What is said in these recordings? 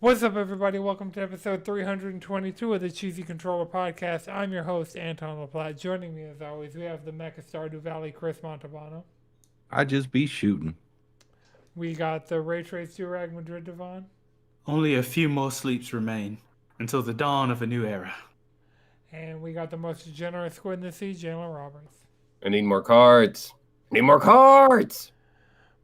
What's up, everybody? Welcome to episode 322 of the Cheesy Controller Podcast. I'm your host, Anton LaPlatte. Joining me, as always, we have the Mecha Stardew Valley, Chris Montalbano. I just be shooting. We got the Ray Trace Durag Madrid Devon. Only a few more sleeps remain until the dawn of a new era. And we got the most degenerate squid in the sea, Jalen Roberts. I need more cards. Need more cards.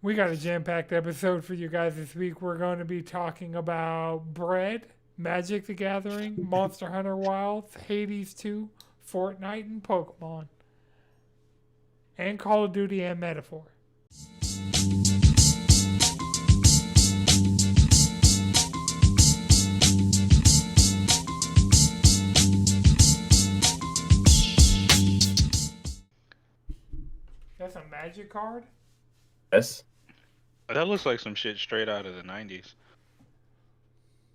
We got a jam-packed episode for you guys this week. We're going to be talking about Bread, Magic the Gathering, Monster Hunter Wilds, Hades 2, Fortnite, and Pokemon. And Call of Duty and Metaphor. That's a Magic card? Yes. That looks like some shit straight out of the 90s.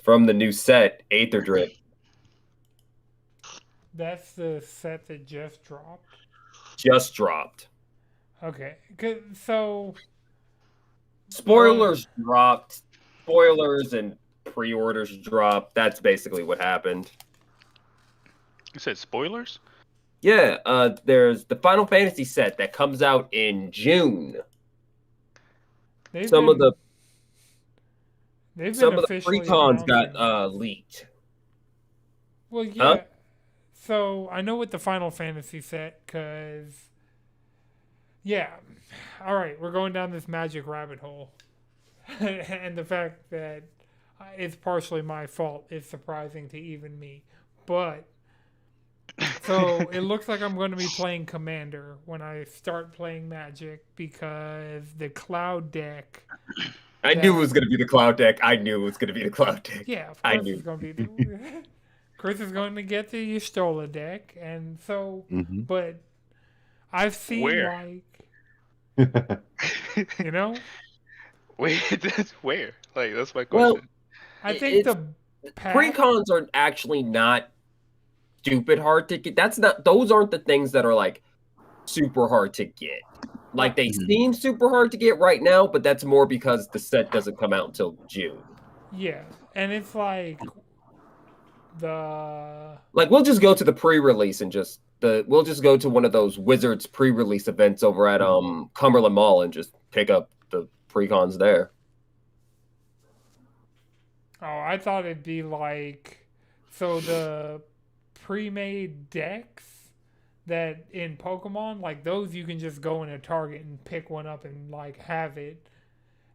From the new set, Aether Drip. That's the set that just dropped. Just dropped. Okay, so Spoilers dropped. Spoilers and pre-orders dropped. That's basically what happened. You said spoilers? Yeah, there's the Final Fantasy set that comes out in June. Some of the precons got leaked. Well, yeah. Huh? So I know with the Final Fantasy set, because yeah, all right, we're going down this Magic rabbit hole, and the fact that it's partially my fault is surprising to even me. But so it looks like I'm going to be playing Commander when I start playing Magic, because the Cloud deck. I knew it was going to be the Cloud deck. Yeah, of course it's going to be. Chris is going to get the Y'shtola deck, and so, but I've seen you know, wait, that's where? Like, that's my question. Well, I think the precons are actually not stupid hard to get. Those aren't the things that are like super hard to get. Like, they seem super hard to get right now, but that's more because the set doesn't come out until June. Yeah, and it's like we'll just go to the pre-release and we'll just go to one of those Wizards pre-release events over at Cumberland Mall and just pick up the precons there. Oh, I thought it'd be like, so the pre-made decks that in Pokemon, like those you can just go in a Target and pick one up and like have it,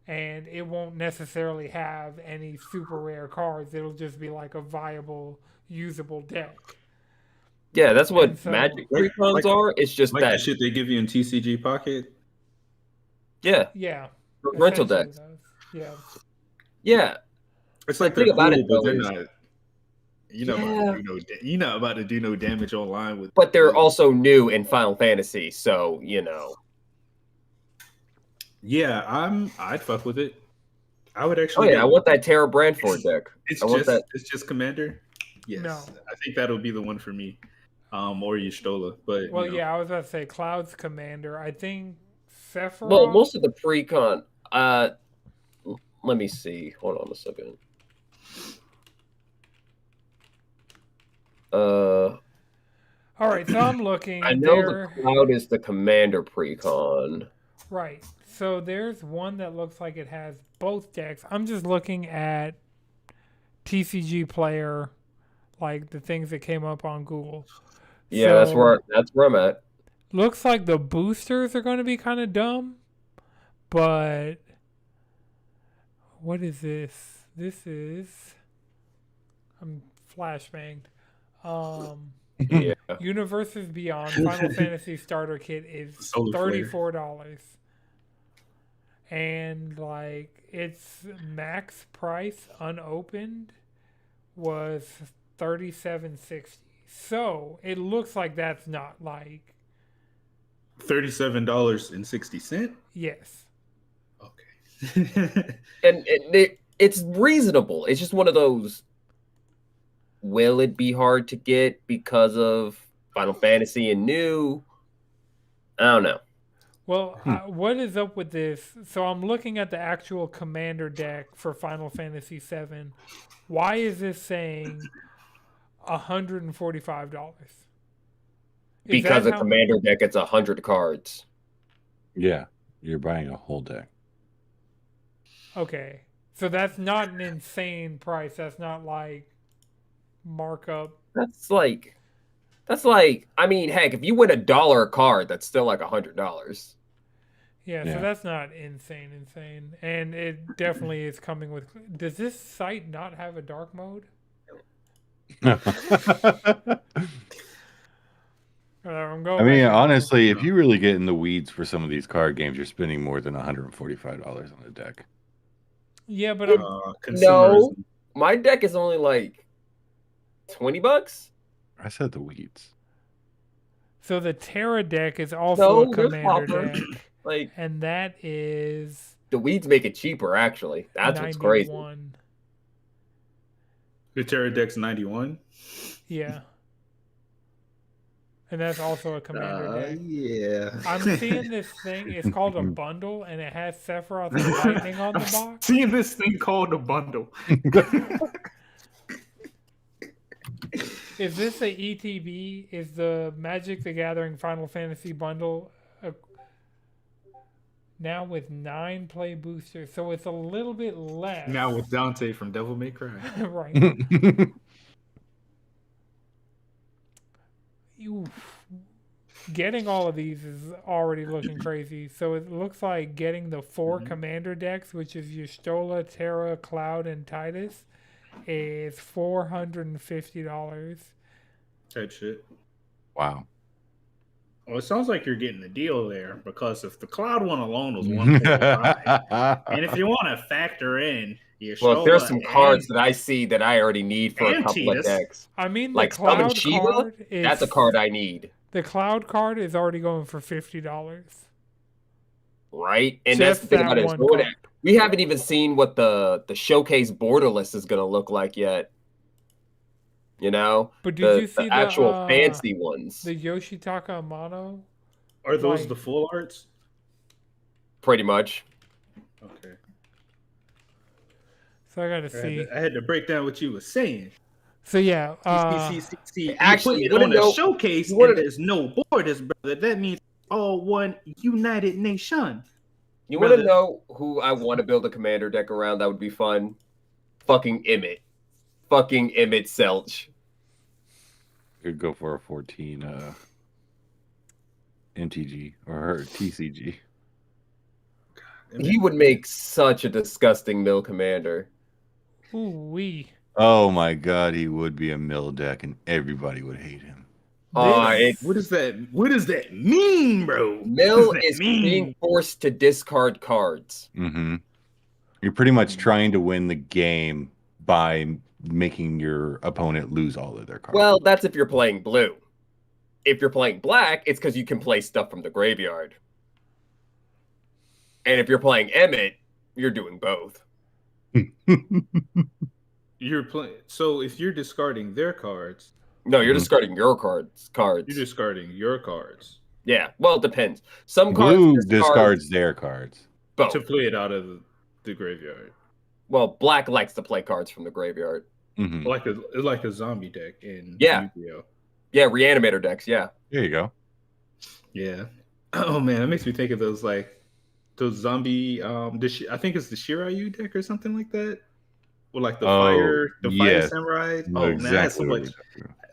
and it won't necessarily have any super rare cards. It'll just be like a viable, usable deck. Yeah, that's what Magic precons are. It's just like that shit they give you in TCG Pocket. Yeah. Yeah. Rental decks. Yeah. Yeah. It's like they're cool, but they're not. You're not about to do no damage online with. But they're also new in Final Fantasy, so you know. Yeah, I'd fuck with it. I would actually. Oh yeah, I want that Terra Brandford deck. It's just Commander. Yes, no. I think that'll be the one for me, or Y'shtola. But yeah, I was about to say Cloud's Commander. I think Sephiroth. Well, most of the precon. Let me see. Hold on a second. All right, so I'm looking. I know the Cloud is the Commander precon. Right. So there's one that looks like it has both decks. I'm just looking at TCG Player, like the things that came up on Google. Yeah, so that's where I'm at. Looks like the boosters are going to be kind of dumb, but what is this? This is I'm flashbanged. Yeah. Universes Beyond Final Fantasy Starter Kit is $34. And like its max price unopened was $37.60. So it looks like that's not like $37.60. Yes. Okay. and it's reasonable. It's just one of those. Will it be hard to get because of Final Fantasy and new? I don't know. Well, what is up with this? So I'm looking at the actual commander deck for Final Fantasy VII. Why is this saying $145? Because a commander deck gets 100 cards. Yeah, you're buying a whole deck. Okay, so that's not an insane price. That's not like markup. That's like, I mean, heck, if you win $1 a card, that's still like $100. Yeah, so that's not insane. And it definitely is coming with... Does this site not have a dark mode? I mean, honestly, if you really get in the weeds for some of these card games, you're spending more than $145 on a deck. Yeah, but no, my deck is only like $20. I said the weeds. So the Terra deck is also a commander deck. Like, and that is... The weeds make it cheaper, actually. That's 91. What's crazy. The Terra deck's 91? Yeah. And that's also a commander deck. Yeah. I'm seeing this thing. It's called a bundle, and it has Sephiroth and Lightning on the box. Seeing this thing called a bundle. Is this a ETB? Is the Magic the Gathering Final Fantasy bundle now with 9 play boosters? So it's a little bit less. Now with Dante from Devil May Cry. Right. Getting all of these is already looking crazy. So it looks like getting the 4 commander decks, which is Y'shtola, Terra, Cloud, and Titus, is $450. That shit. Wow. Well, it sounds like you're getting a deal there, because if the Cloud one alone was $145, and if you want to factor in well, there's some cards that I see that I already need for a couple of decks. I mean, like Cloud Shiva, card is, that's a card I need. The Cloud card is already going for $50. Right? And that's the thing about it. We haven't even seen what the showcase borderless is going to look like yet. You know? But did you see the actual fancy ones? The Yoshitaka Amano? Are those the full arts? Pretty much. Okay. So I got to see. I had to break down what you were saying. So yeah, see, actually, you on a showcase and there's no borders, brother. That means all one united nation. You want to know who I want to build a commander deck around? That would be fun. Fucking Emmett. Fucking Emmett Selch. Could go for a 14 MTG or TCG. He would make such a disgusting mill commander. Ooh-wee. Oh my god, he would be a mill deck and everybody would hate him. What does that mean, bro? Mill is being forced to discard cards. Mm-hmm. You're pretty much trying to win the game by making your opponent lose all of their cards. Well, that's if you're playing blue. If you're playing black, it's because you can play stuff from the graveyard. And if you're playing Emmett, you're doing both. You're playing. So if you're discarding their cards, no, you're discarding your cards. You're discarding your cards. Yeah, well, it depends. Some Blue cards discards their cards both. To play it out of the graveyard. Well, black likes to play cards from the graveyard. Mm-hmm. Like a zombie deck in Yu-Gi-Oh. Yeah, reanimator decks. Yeah. There you go. Yeah. Oh man, that makes me think of those zombie. I think it's the Shiryu deck or something like that. Or like the fire samurai. No, exactly. Man,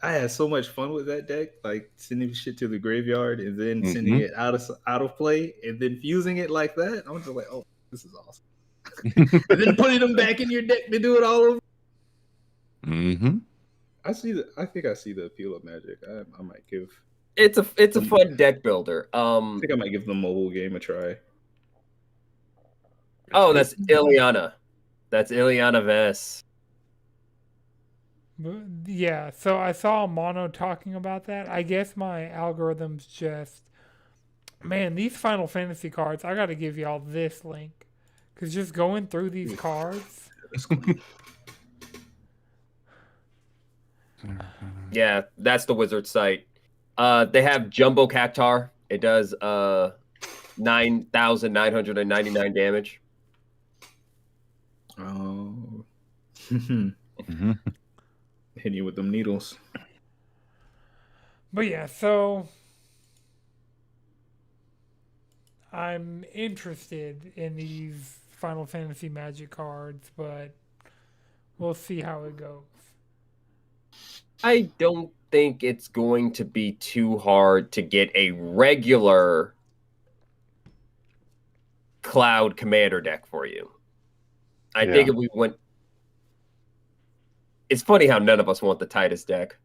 I had so much fun with that deck, like sending shit to the graveyard and then sending it out of play and then fusing it like that. I was just like, oh, this is awesome. And then putting them back in your deck to do it all over. Mm-hmm. I think I see the appeal of Magic. I might give. It's a fun deck builder. I think I might give the mobile game a try. Oh, that's Ileana. That's Ileana Vess. Yeah, so I saw Mono talking about that. I guess my algorithms just... Man, these Final Fantasy cards, I got to give y'all this link. Because just going through these cards... Yeah, that's the Wizard site. They have Jumbo Cactar. It does 9,999 damage. Oh. Mm-hmm. Hit you with them needles. But yeah, so I'm interested in these Final Fantasy Magic cards, but we'll see how it goes. I don't think it's going to be too hard to get a regular Cloud Commander deck for you. I think if we went... It's funny how none of us want the Titus deck.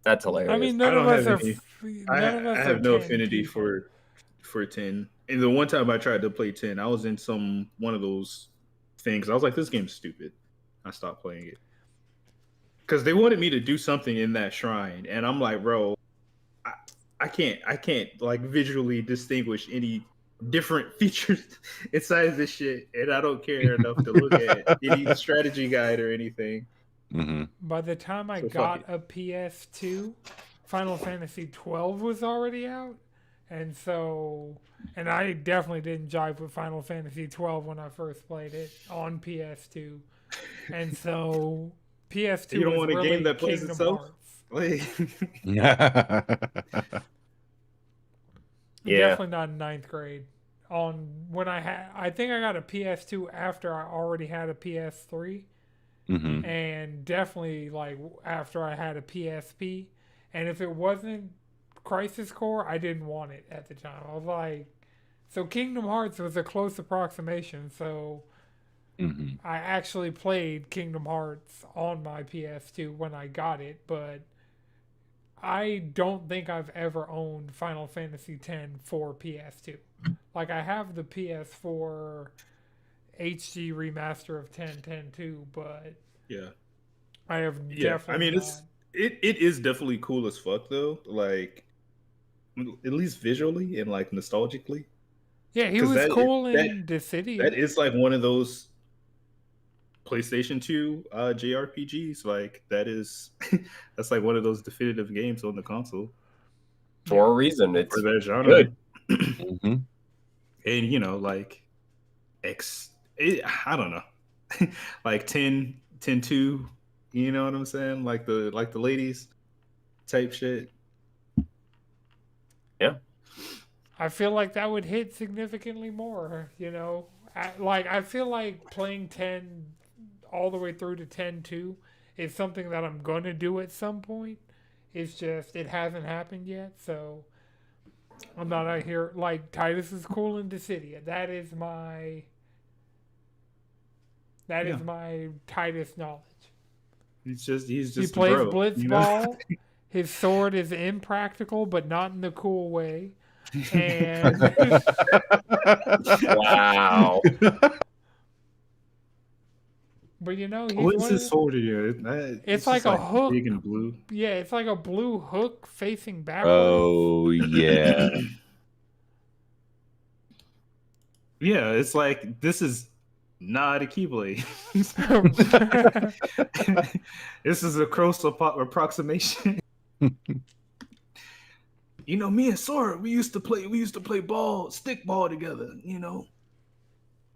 That's hilarious. I mean, I none of don't us have are. any. None of I us are have no 10 affinity people. for 10. And the one time I tried to play 10, I was in one of those things. I was like, this game's stupid. I stopped playing it. Because they wanted me to do something in that shrine. And I'm like, bro, I can't like visually distinguish any different features inside of this shit. And I don't care enough to look at any strategy guide or anything. Mm-hmm. By the time I So fuck got a PS2, Final Fantasy 12 was already out, and I definitely didn't jive with Final Fantasy 12 when I first played it on PS2, and so PS2 You don't was want a really game that plays Kingdom itself? Hearts. Like, Yeah. Definitely not in ninth grade. I think I got a PS2 after I already had a PS3. Mm-hmm. And definitely like after I had a PSP, and if it wasn't Crisis Core, I didn't want it at the time. I was like, so Kingdom Hearts was a close approximation. So Mm-hmm. I actually played Kingdom Hearts on my PS2 when I got it, but I don't think I've ever owned Final Fantasy X for PS2. Like I have the PS4 HD remaster of 10.10.2, but yeah. I have Yeah, I definitely mean, not. it is definitely cool as fuck though. Like, at least visually and like nostalgically, Yeah, he because was cool that in the city. that is like one of those PlayStation 2 JRPGs. Like that is that's like one of those definitive games on the console For a reason. It's for that genre. good. Mm-hmm. And you know, like I don't know, like 10.2. You know what I'm saying? Like the ladies type shit. Yeah. I feel like that would hit significantly more, you know? I feel like playing 10 all the way through to 10.2 is something that I'm going to do at some point. It's just, it hasn't happened yet, so I'm not out here. Like, Titus is cool in the city. That is my Titus knowledge. He's just He a plays bro, you know? blitzball. His sword is impractical, but not in the cool way. And Wow. but you know, he's What is one his of sword here? it's Just like a hook. big and blue. Yeah, it's like a blue hook facing backwards. Oh yeah. Yeah, it's like this is not a keyblade. This is a close approximation. You know, me and Sora, we used to play stick ball together, you know.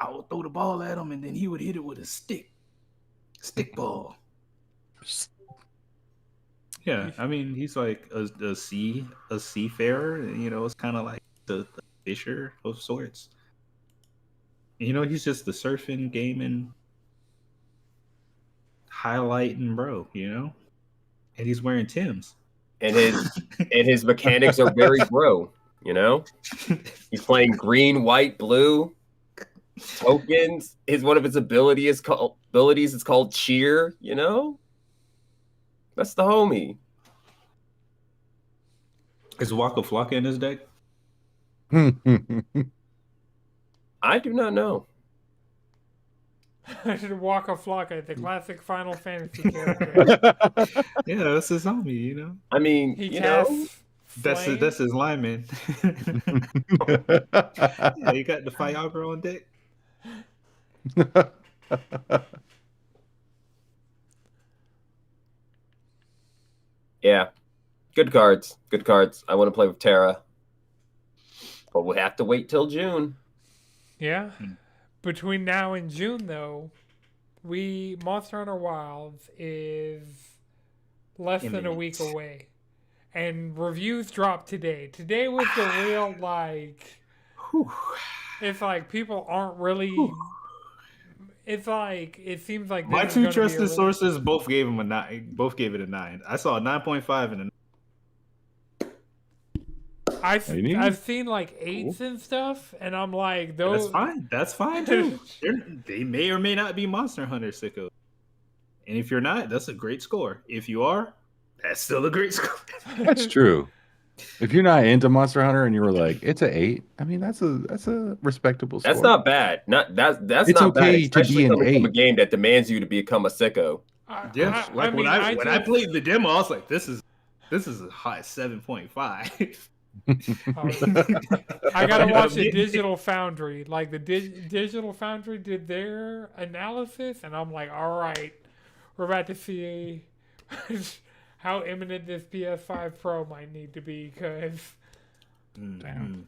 I would throw the ball at him and then he would hit it with a stick ball. Yeah, I mean, he's like a seafarer, you know, it's kind of like the fisher of sorts. You know, he's just the surfing, gaming, highlighting bro, you know? And he's wearing Tim's. And his mechanics are very bro, you know? He's playing green, white, blue tokens. One of his abilities is called cheer, you know? That's the homie. Is Waka Flocka in his deck? I do not know. I should Waka Flocka, the classic Final Fantasy character. Yeah, that's his homie, you know? I mean, He you know, casts flame. That's his lineman. Yeah, you got the Fiagra on deck. yeah. Good cards. Good cards. I want to play with Terra. But we'll have to wait till June. Yeah. Between now and June, though, Monster Hunter Wilds is less than a week away. And reviews dropped today. Today was the real, like... It's like people aren't really... It's like, it seems like my this two is gonna be trusted sources both gave him a 9. Both gave it a 9. I saw a 9.5 and a. I've seen like 8s and stuff, and I'm like, those. That's fine. That's fine too. They may or may not be Monster Hunter sickos. And if you're not, that's a great score. If you are, that's still a great score. That's true. If you're not into Monster Hunter and you were like, it's an 8, I mean that's a respectable score. That's not bad. That's it's not okay bad. to be an 8. From a game that demands you to become a sicko. When I played the demo, I was like, this is a high 7.5. I gotta watch the Digital Foundry. Like the Digital Foundry did their analysis, and I'm like, all right, we're about to see how imminent this PS5 Pro might need to be, because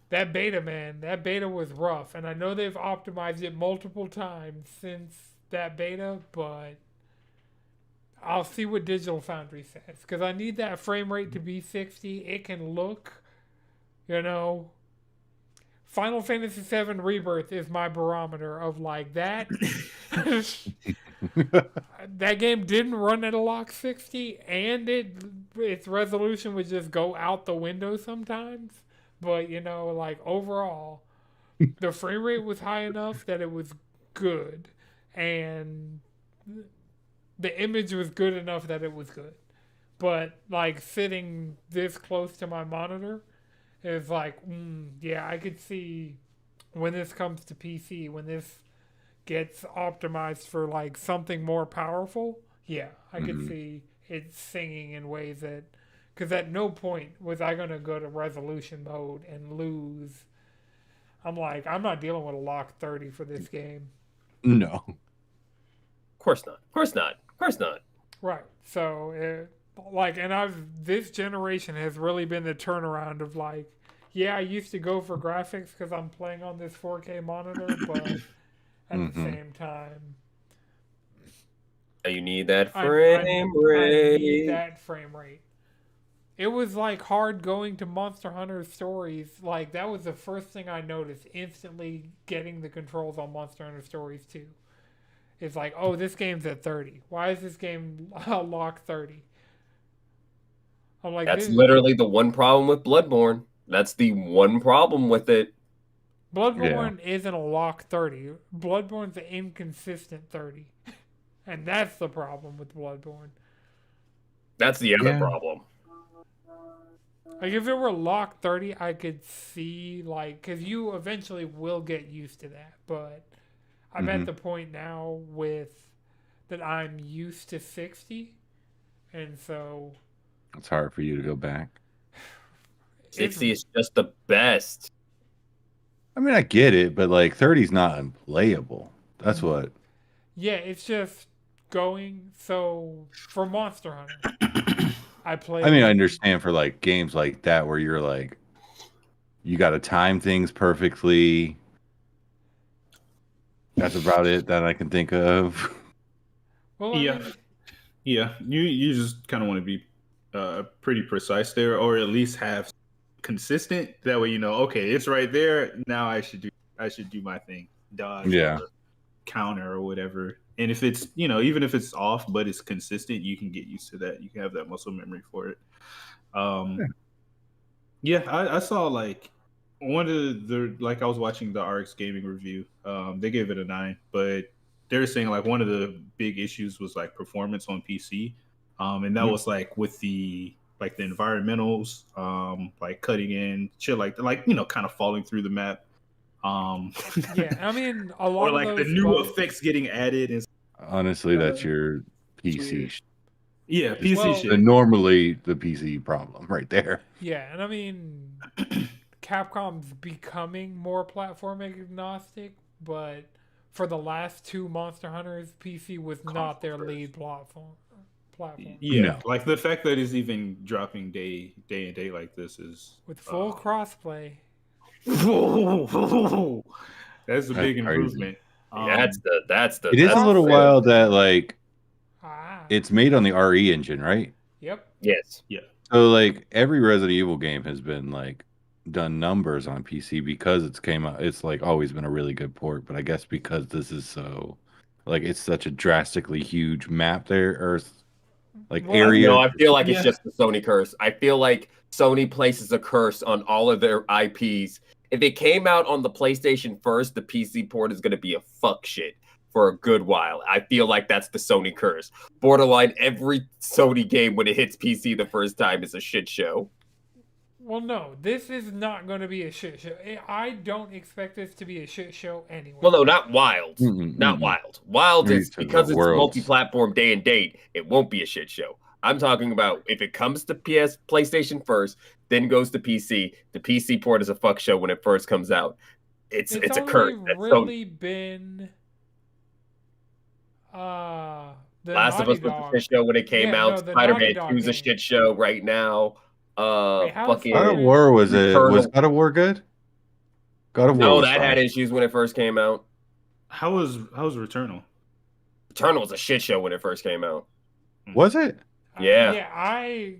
that beta was rough, and I know they've optimized it multiple times since that beta, but I'll see what Digital Foundry says, because I need that frame rate to be 60. It can look, Final Fantasy VII Rebirth is my barometer of like that. That game didn't run at a lock 60, and its resolution would just go out the window sometimes. But like overall, the frame rate was high enough that it was good, and the image was good enough that it was good. But like sitting this close to my monitor is like, yeah, I could see when this comes to PC, when this gets optimized for like something more powerful, yeah, I could see it singing in ways that, because at no point was I going to go to resolution mode and lose. I'm like, I'm not dealing with a lock 30 for this game. No. Of course not. Of course not. Of course not. Right. So, this generation has really been the turnaround of like, yeah, I used to go for graphics because I'm playing on this 4K monitor, but at the same time, you need that frame rate. I need that frame rate. It was like hard going to Monster Hunter Stories. Like that was the first thing I noticed instantly getting the controls on Monster Hunter Stories 2. It's like, oh, this game's at 30. Why is this game locked 30? I'm like, that's literally the one problem with Bloodborne. That's the one problem with it. Bloodborne isn't a lock 30. Bloodborne's an inconsistent 30. And that's the problem with Bloodborne. That's the other problem. Like, if it were lock 30, I could see, like, because you eventually will get used to that. But I'm at the point now that I'm used to 60. And so it's hard for you to go back. 60 is just the best. I mean, I get it, but like 30 is not unplayable. That's what. Yeah, it's just going. So for Monster Hunter, I understand for like games like that where you're like, you got to time things perfectly. That's about it that I can think of. Well, yeah. You just kind of want to be pretty precise there, or at least have consistent. That way, okay, it's right there. Now I should do my thing, dodge, or counter, or whatever. And if it's even if it's off, but it's consistent, you can get used to that. You can have that muscle memory for it. I saw like one of the I was watching the RX Gaming review. They gave it a 9, but they're saying like one of the big issues was like performance on PC, and that was like with the environmentals, like cutting in shit, like kind of falling through the map. Yeah, I mean a lot or like of the new effects getting added. And honestly, that's your PC. Yeah, PC shit. Normally the PC problem right there. Yeah, and I mean Capcom's becoming more platform agnostic, but for the last 2 Monster Hunters, PC was not their lead platform. Yeah, like the fact that it's even dropping day and day like this is with full crossplay. That's a big crazy. improvement. That's the. It is a little wild that like Ah. it's made on the RE engine, right? Yep. Yes. Yeah. So like every Resident Evil game has been like done numbers on PC because it's came out. It's like always been a really good port, but I guess because this is so like it's such a drastically huge map there, or like Well, area. No, I feel like it's Yeah. just the Sony curse. I feel like Sony places a curse on all of their IPs. If it came out on the PlayStation first, the PC port is going to be a fuck shit for a good while. I feel like that's the Sony curse. Borderline every Sony game when it hits PC the first time is a shit show. Well, no, this is not going to be a shit show. I don't expect this to be a shit show anyway. Well, no, not Wild. Mm-mm, Not mm-mm. Wild. Wild Maybe is to the because it's worlds. multi-platform day and date. It won't be a shit show. I'm talking about if it comes to PlayStation first, then goes to PC. The PC port is a fuck show when it first comes out. It's a curse. It's really been the Last of Naughty Us was Dog. a shit show when it came Yeah, out. no, the Spider-Man Naughty Dog 2 is a game. shit show right now. Wait, how is Fucking God of Spider-Man- War was it? Returnal. Was God of War good? God of War No, was that fine. had issues when it first came out. How was Returnal? Returnal was a shit show when it first came out. Was it? Yeah. Yeah, I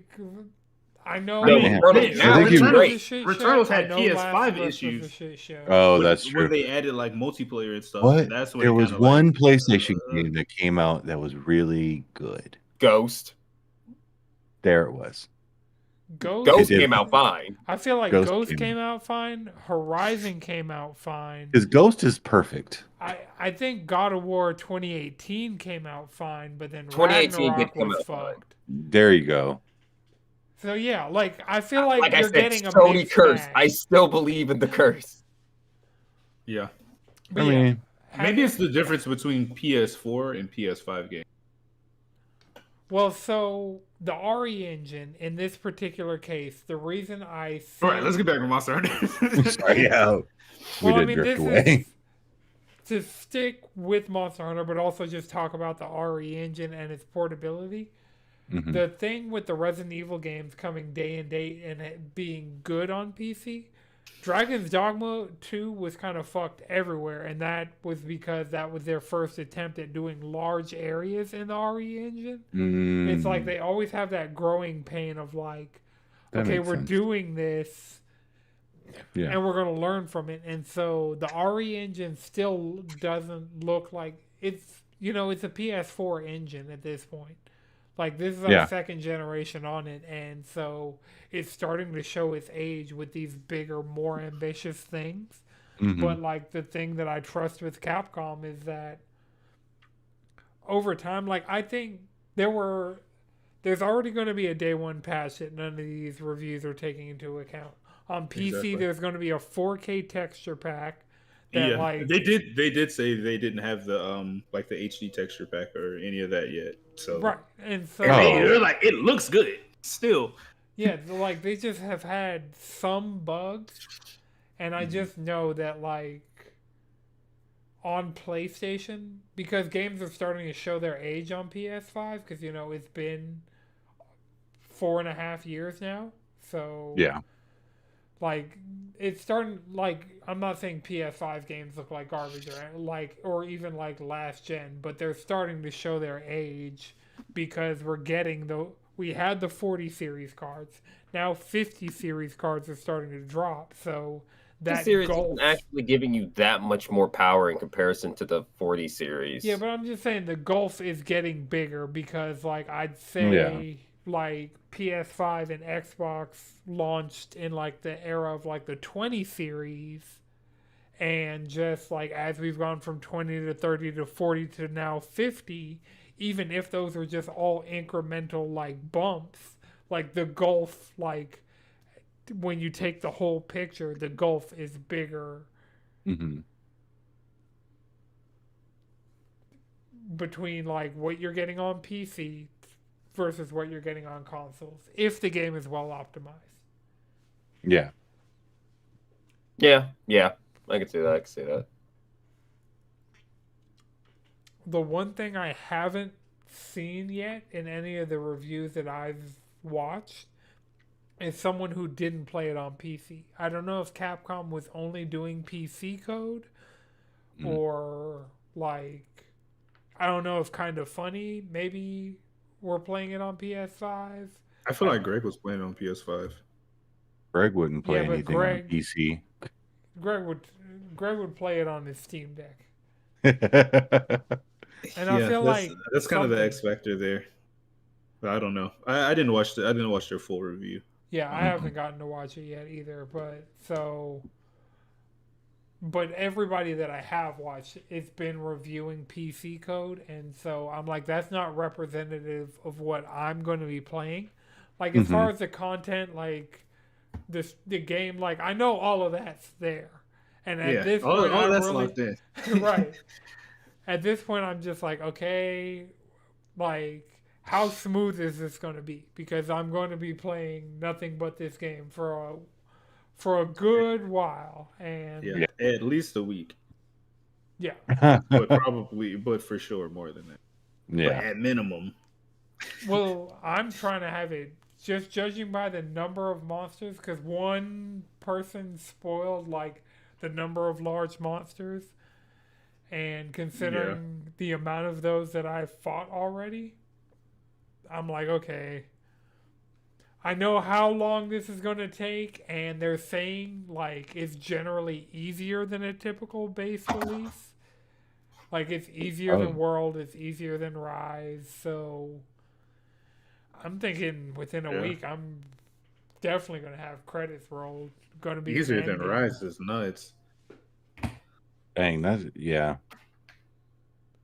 know. No, Man, Returnal I think you- Returnal's had I know PS5 Last of Us was a issues. shit show. Oh, that's When true. they added like multiplayer and stuff. What? That's when There it was kinda, one like, PlayStation game that came out that was really good. Ghost. There it was. Ghost It did. came out fine. I feel like Ghost Ghost came came out fine. Horizon came out fine. Because Ghost is perfect. I think God of War 2018 came out fine, but then 2018 did Ragnarok come was out fine. fucked. There you go. So yeah, like I feel like, Like I you're said, getting a Sony mixed curse. bag. I still believe in the curse. Yeah. But I yeah, mean, Maybe it's the difference between PS4 and PS5 games. well, so the RE engine in this particular case, the reason I think, All right, let's get back to Monster Hunter. sorry, yeah. We did drift this away. is to stick with Monster Hunter, but also just talk about the RE engine and its portability. Mhm. The thing with the Resident Evil games coming day and date and it being good on PC, Dragon's Dogma 2 was kind of fucked everywhere, and that was because that was their first attempt at doing large areas in the RE engine. It's like they always have that growing pain of like, That okay, makes we're sense. doing this, Yeah. and we're going to learn from it. And so the RE engine still doesn't look like it's, it's a PS4 engine at this point. Like, this is our Yeah. second generation on it, and so it's starting to show its age with these bigger, more ambitious things. Mhm. But, like, the thing that I trust with Capcom is that over time, like, I think there's already going to be a day one patch that none of these reviews are taking into account. On PC, Exactly. there's going to be a 4K texture pack that, Yeah, like... they did say they didn't have the like the HD texture pack or any of that yet. So Right, and so... they're like, it looks good still. Yeah, like they just have had some bugs, and I just know that like on PlayStation, because games are starting to show their age on PS5, because it's been 4.5 years now, so Yeah. like it's starting, like I'm not saying PS5 games look like garbage or even like last gen, but they're starting to show their age because we had the 40 series cards. Now 50 series cards are starting to drop. So The that series gulf. isn't actually giving you that much more power in comparison to the 40 series. Yeah, but I'm just saying the gulf is getting bigger because like I'd say like PS5 and Xbox launched in like the era of like the 20 series, and just like as we've gone from 20 to 30 to 40 to now 50, even if those are just all incremental like bumps, like the gulf, like when you take the whole picture, the gulf is bigger Mhm. between like what you're getting on PC versus what you're getting on consoles if the game is well optimized. Yeah. Yeah. I can see that. The one thing I haven't seen yet in any of the reviews that I've watched is someone who didn't play it on PC. I don't know if Capcom was only doing PC code or like I don't know if Kind of Funny maybe we're playing it on PS5. I feel like Greg was playing on PS5. Greg wouldn't play Yeah, but anything on PC. Greg would Greg would play it on his Steam Deck. And I Yeah, feel like that's kind of the something- X factor there. But I don't know. I didn't watch I didn't watch their full review. Yeah, I haven't gotten to watch it yet either, but everybody that I have watched, it's been reviewing PC code, and so I'm like, that's not representative of what I'm going to be playing. Like, as far as the content, like, the game, like, I know all of that's there. And at this point, all I that's really, locked in. right. At this point, I'm just like, okay, like, how smooth is this going to be? Because I'm going to be playing nothing but this game for a good while, and Yeah, at least a week. yeah. But for sure more than that. But Yeah. at minimum. Well, I'm trying to have it just judging by the number of monsters, because one person spoiled like the number of large monsters, and considering the amount of those that I've fought already, I'm like, okay, I know how long this is going to take, and they're saying like it's generally easier than a typical base release. Like it's easier than World, it's easier than Rise, so I'm thinking within a week I'm definitely going to have credits rolled. Going to be Easier than fan-made. Rise is nuts. Dang, that's yeah.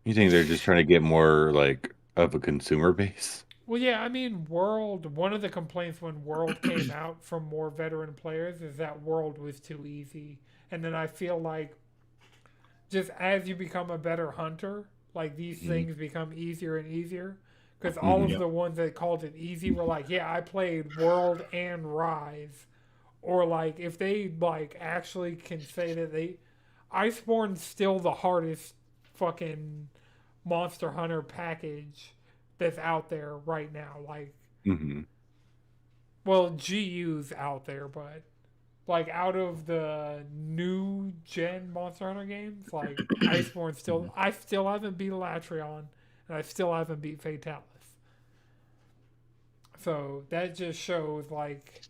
You think they're just trying to get more like of a consumer base? Well, yeah, I mean, World, one of the complaints when World came out from more veteran players is that World was too easy. And then I feel like just as you become a better hunter, like these things become easier and easier. Because all of the ones that called it easy were like, yeah, I played World and Rise. Or like, if they like actually can say that Iceborne's still the hardest fucking Monster Hunter package that's out there right now. Like, well, GU's out there, but like out of the new gen Monster Hunter games, like Iceborne still, I still haven't beat Elatrion, and I still haven't beat Fatalis. So that just shows like,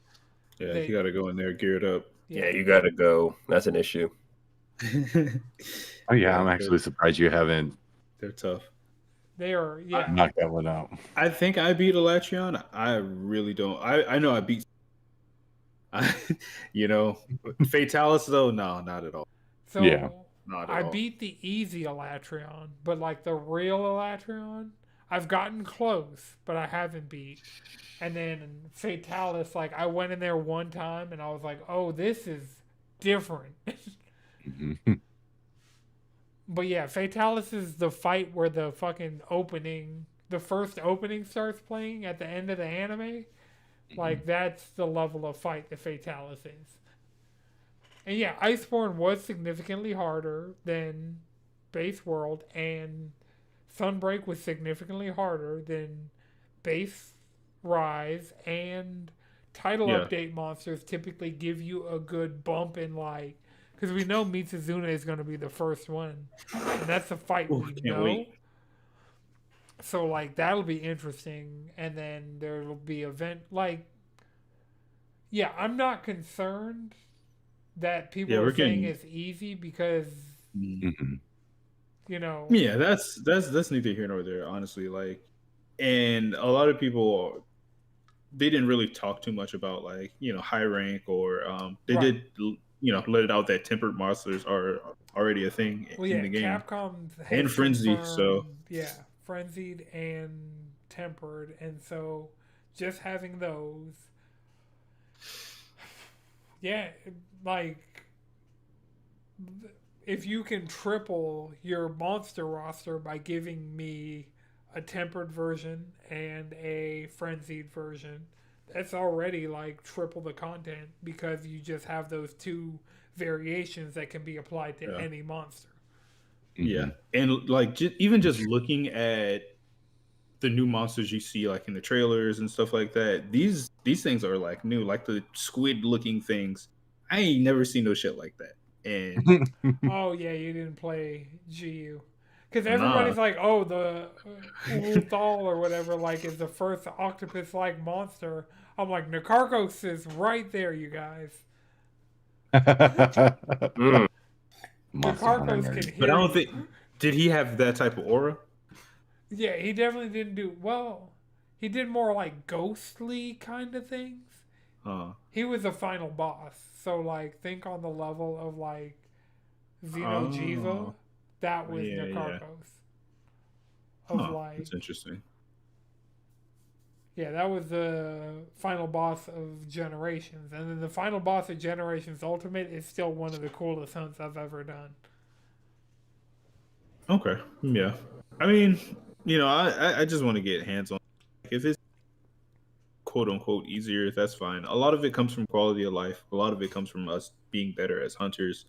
Yeah, you got to go in there geared up. Yeah, you got to go. That's an issue. Oh yeah, I'm actually surprised you haven't. They're tough. they are, yeah. Knocked that one out. I think I beat Elatrion. I really don't. I know I beat. Fatalis though, no, not at all. So Yeah. Not at I all. beat the easy Elatrion, but like the real Elatrion, I've gotten close, but I haven't beat. And then Fatalis, like I went in there one time and I was like, oh, this is different. But yeah, Fatalis is the fight where the fucking opening, the first opening starts playing at the end of the anime. Like that's the level of fight that Fatalis is. And yeah, Iceborne was significantly harder than Base World, and Sunbreak was significantly harder than Base Rise, and title update monsters typically give you a good bump in like, because we know Mitsuzune is going to be the first one, and that's a fight we know. Wait. So like that'll be interesting, and then there'll be event like, yeah, I'm not concerned that people are saying it's easy because you know. Yeah, that's neither here nor there, honestly. Like, and a lot of people, they didn't really talk too much about like high rank or they did let it out that tempered monsters are already a thing in the game. Capcom and Frenzy, so yeah, Frenzied and Tempered, and so just having those, yeah, like if you can triple your monster roster by giving me a Tempered version and a Frenzied version, that's already like triple the content because you just have those two variations that can be applied to any monster. Yeah, and like even just looking at the new monsters you see like in the trailers and stuff like that. These things are like new, like the squid looking things. I ain't never seen no shit like that. And Oh yeah, you didn't play GU. Because nah, everybody's like, oh, the Ulthal or whatever, like, is the first octopus-like monster. I'm like, Nakarkos is right there, you guys. Mm. Monster Hunter Nakarkos can nerd. but I hear don't you. think did he have that type of aura? Yeah, he definitely didn't do well. He did more like ghostly kind of things. He was the final boss, so like think on the level of like Xeno'jiiva. Oh, That was yeah, yeah. Nakarkos. Of like, That's interesting. yeah, that was the final boss of Generations, and then the final boss of Generations Ultimate is still one of the coolest hunts I've ever done. Okay, yeah. I mean, I just want to get hands on. If it's quote unquote easier, that's fine. A lot of it comes from quality of life. A lot of it comes from us being better as hunters.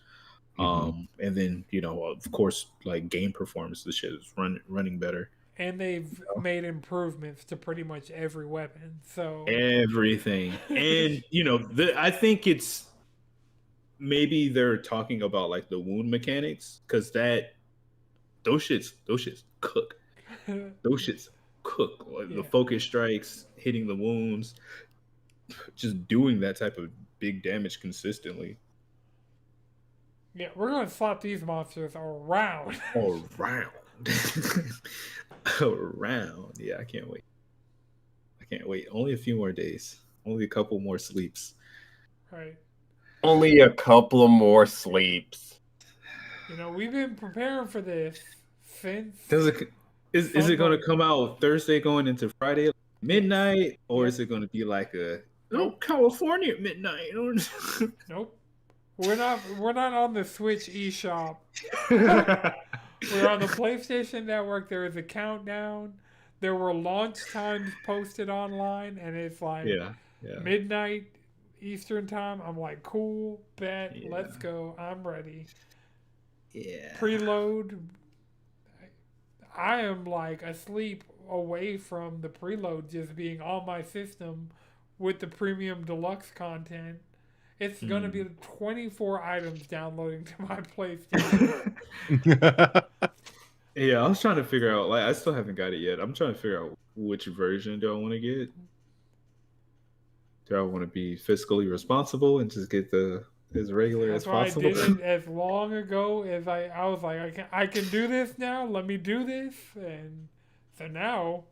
And then of course, like game performance, the shit is running better. And they've made improvements to pretty much every weapon. So Everything, and I think it's maybe they're talking about like the wound mechanics because those shits cook. Those shits cook. Like, yeah. the focus strikes, hitting the wounds, just doing that type of big damage consistently. Yeah, we're gonna slap these monsters around. Around. Around. Yeah, I can't wait. I can't wait. Only a few more days. Only a couple more sleeps. Right. Only a couple of more sleeps. We've been preparing for this since. Is it going to come out Thursday going into Friday midnight, or Yep. is it going to be like Nope. California at midnight? Nope. We're not on the Switch eShop. We're on the PlayStation Network. There is a countdown. There were launch times posted online, and it's like yeah. midnight Eastern time. I'm like, cool, bet, Yeah. let's go. I'm ready. Yeah. Preload. I am like asleep away from the preload just being on my system with the premium deluxe content. It's going to be 24 items downloading to my PlayStation. Yeah, I was trying to figure out, like, I still haven't got it yet. I'm trying to figure out which version do I want to get. Do I want to be fiscally responsible and just get as regular That's as why possible? I did it as long ago as I was like, I can do this now. Let me do this. And so now,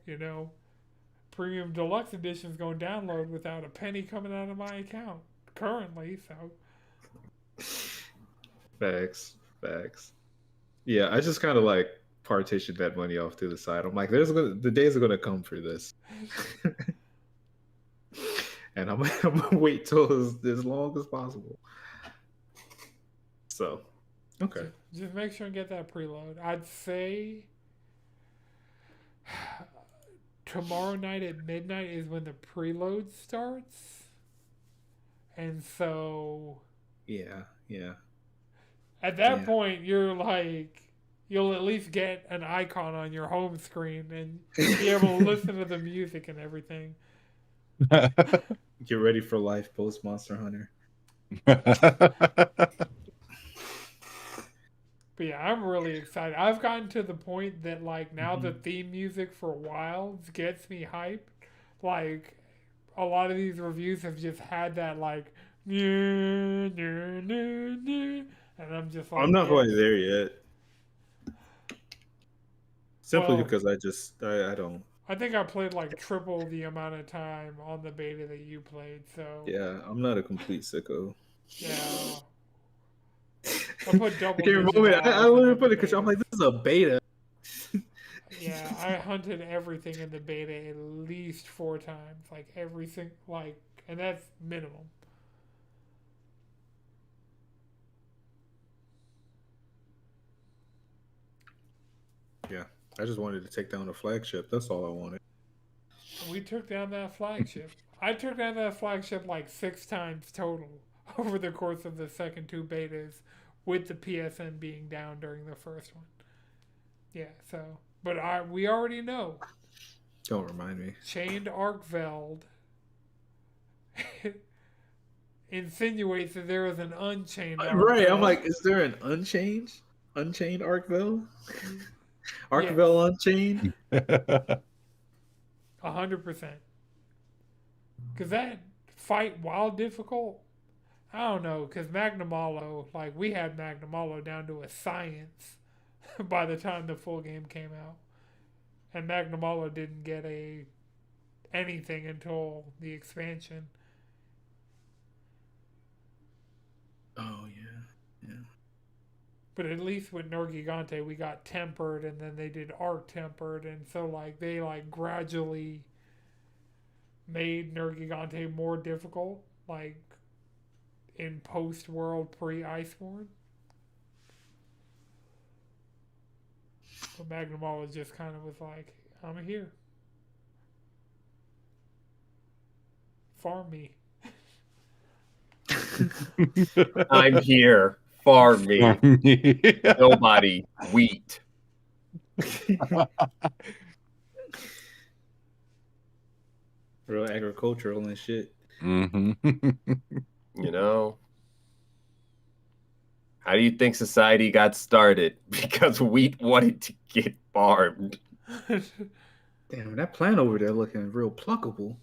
premium deluxe edition is going to download without a penny coming out of my account currently. So Facts. Yeah, I just kind of like partitioned that money off to the side. I'm like, the days are gonna come for this, and I'm gonna wait till as long as possible. So, okay. Just make sure and get that preload. I'd say tomorrow night at midnight is when the preload starts. And so Yeah. at that point you're like you'll at least get an icon on your home screen and be able to listen to the music and everything. Get ready for life post Monster Hunter. But yeah, I'm really excited. I've gotten to the point that like now the theme music for Wilds gets me hyped. Like a lot of these reviews have just had that like and I'm just like I'm not quite there yet. Simply Well, because I don't. I think I played like triple the amount of time on the beta that you played, so Yeah, I'm not a complete sicko. yeah. I put double. I literally put it because I'm like, this is a beta. Yeah, I hunted everything in the beta at least 4 times, like everything, like, and that's minimum. Yeah, I just wanted to take down a flagship. That's all I wanted. We took down that flagship. I took down that flagship like 6 times total over the course of the second 2 betas, with the PSN being down during the first one. Yeah, so, but we already know Don't remind me. Chained Arkveld insinuates that there is an unchained Arkveld. Right, I'm like, is there an unchained Arkville? Yes. Arkville Unchained? 100%. Because that fight, while difficult, I don't know, because Magnamalo, like, we had Magnamalo down to a science by the time the full game came out. And Magnamalo didn't get anything until the expansion. Oh yeah. But at least with Nergigante, we got tempered, and then they did arc tempered, and so like they like gradually made Nergigante more difficult, like in post world pre Iceborne. But Magnamalo just kind of was like, I'm here. Farm me. I'm here. Farm me. Nobody. Wheat. Real agricultural and shit. Mm-hmm. You know? How do you think society got started? Because wheat wanted to get farmed. Damn, that plant over there looking real pluckable.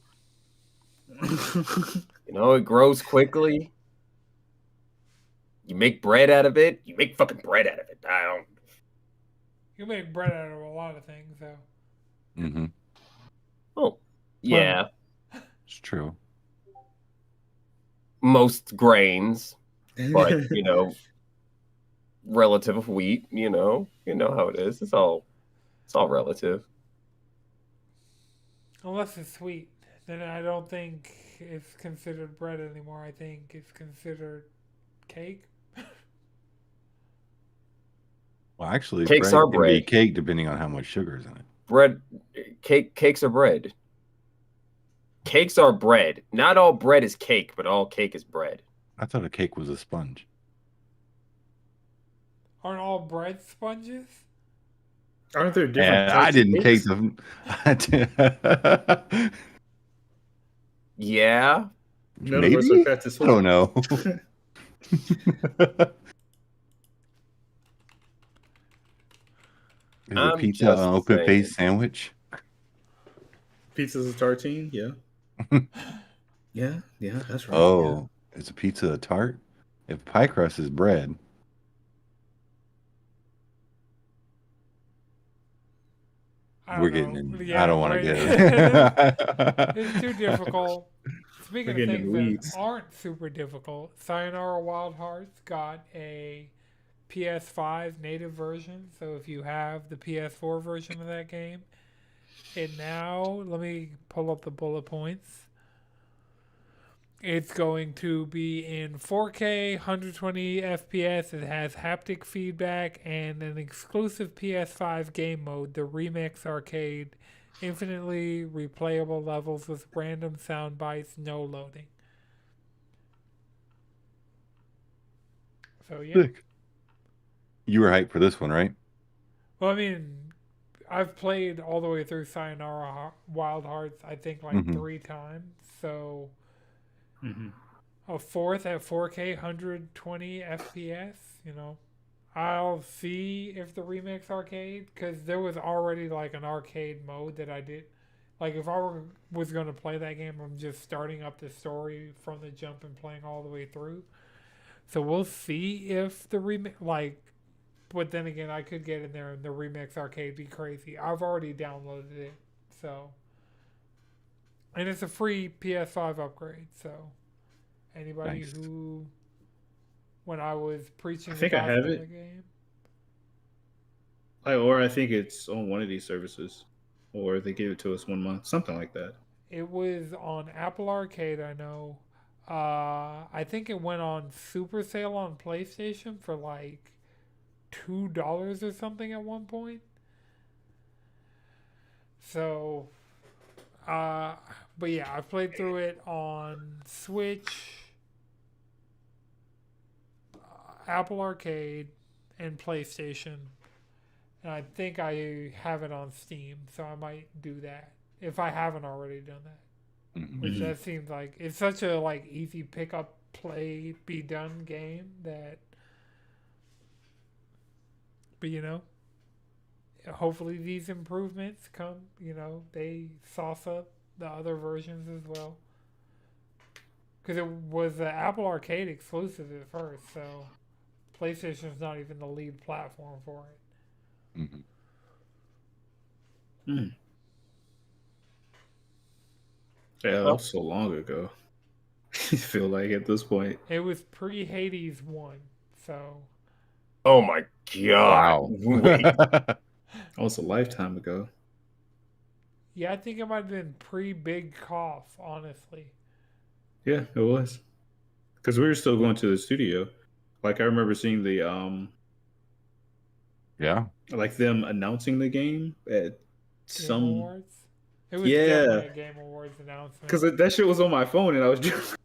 You know, it grows quickly. You make bread out of it. You make fucking bread out of it. I don't. You make bread out of a lot of things, though. Mm-hmm. Oh, yeah. It's true. Most grains, but you know, relative of wheat. You know how it is. It's all relative. Unless it's sweet, then I don't think it's considered bread anymore. I think it's considered cake. Well, actually, Cakes bread are can be bread. cake depending on how much sugar is in it. Cakes are bread. Cakes are bread. Not all bread is cake, but all cake is bread. I thought a cake was a sponge. Aren't all bread sponges? Aren't there different types I didn't of take cakes? them. Yeah. None Maybe? of us are fat as I don't know. Is a I'm pizza just an open saying. faced sandwich? Pizza's a tartine, yeah. Yeah, that's right. Oh, is a pizza a tart? If pie crust is bread, we're getting in. Yeah, I don't want to get it. It's too difficult. Speaking We're of getting in things the that weeds. aren't super difficult, Sayonara Wild Hearts got a PS5 native version. So if you have the PS4 version of that game, it now, let me pull up the bullet points. It's going to be in 4K, 120 FPS. It has haptic feedback and an exclusive PS5 game mode, the Remix Arcade. Infinitely replayable levels with random sound bites, no loading. So, yeah. Sick. You were hyped for this one, right? Well, I mean, I've played all the way through Sayonara Wild Hearts, I think, like 3 times. So, a fourth at 4K, 120 FPS, you know. I'll see if the Remix Arcade, because there was already like an arcade mode that I did. Like if I was going to play that game, I'm just starting up the story from the jump and playing all the way through. So we'll see if the remix, like, but then again, I could get in there and the Remix Arcade be crazy. I've already downloaded it, so. And it's a free PS5 upgrade, so anybody Nice. who, when I was preaching I think I have the it. game. Or I think it's on one of these services, or they gave it to us 1 month, something like that. It was on Apple Arcade, I know. I think it went on super sale on PlayStation for like $2 or something at one point. So, but yeah, I played through it on Switch, Apple Arcade, and PlayStation. And I think I have it on Steam, so I might do that if I haven't already done that. Mhm. Which that seems like it's such a like easy pick up, play, be done game that. But hopefully these improvements come. They sauce up the other versions as well. Because it was an Apple Arcade exclusive at first, so PlayStation's not even the lead platform for it. Mhm. Yeah, that was so long ago. I feel like at this point. It was pre Hades 1, so. Oh my god! Wow. Wait, Almost a lifetime ago. Yeah, I think it might have been pre Big Cough, honestly. Yeah, it was. Because we were still going to the studio. Like I remember seeing the Yeah. like them announcing the game at Game some Awards? It was Yeah. definitely a Game Awards announcement. because that shit was on my phone and I was just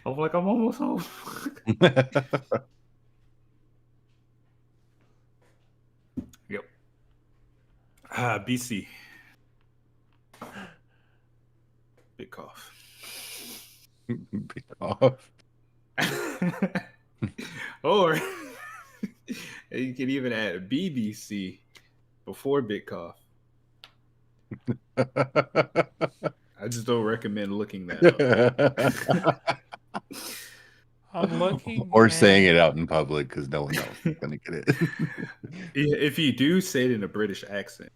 I'm like I'm almost home. Yep. BC. Big cough. Big off. Or you can even add BBC before Big Cough. I just don't recommend looking that up. I'm looking Or saying at- it out in public because no one else is gonna get it. If you do say it in a British accent,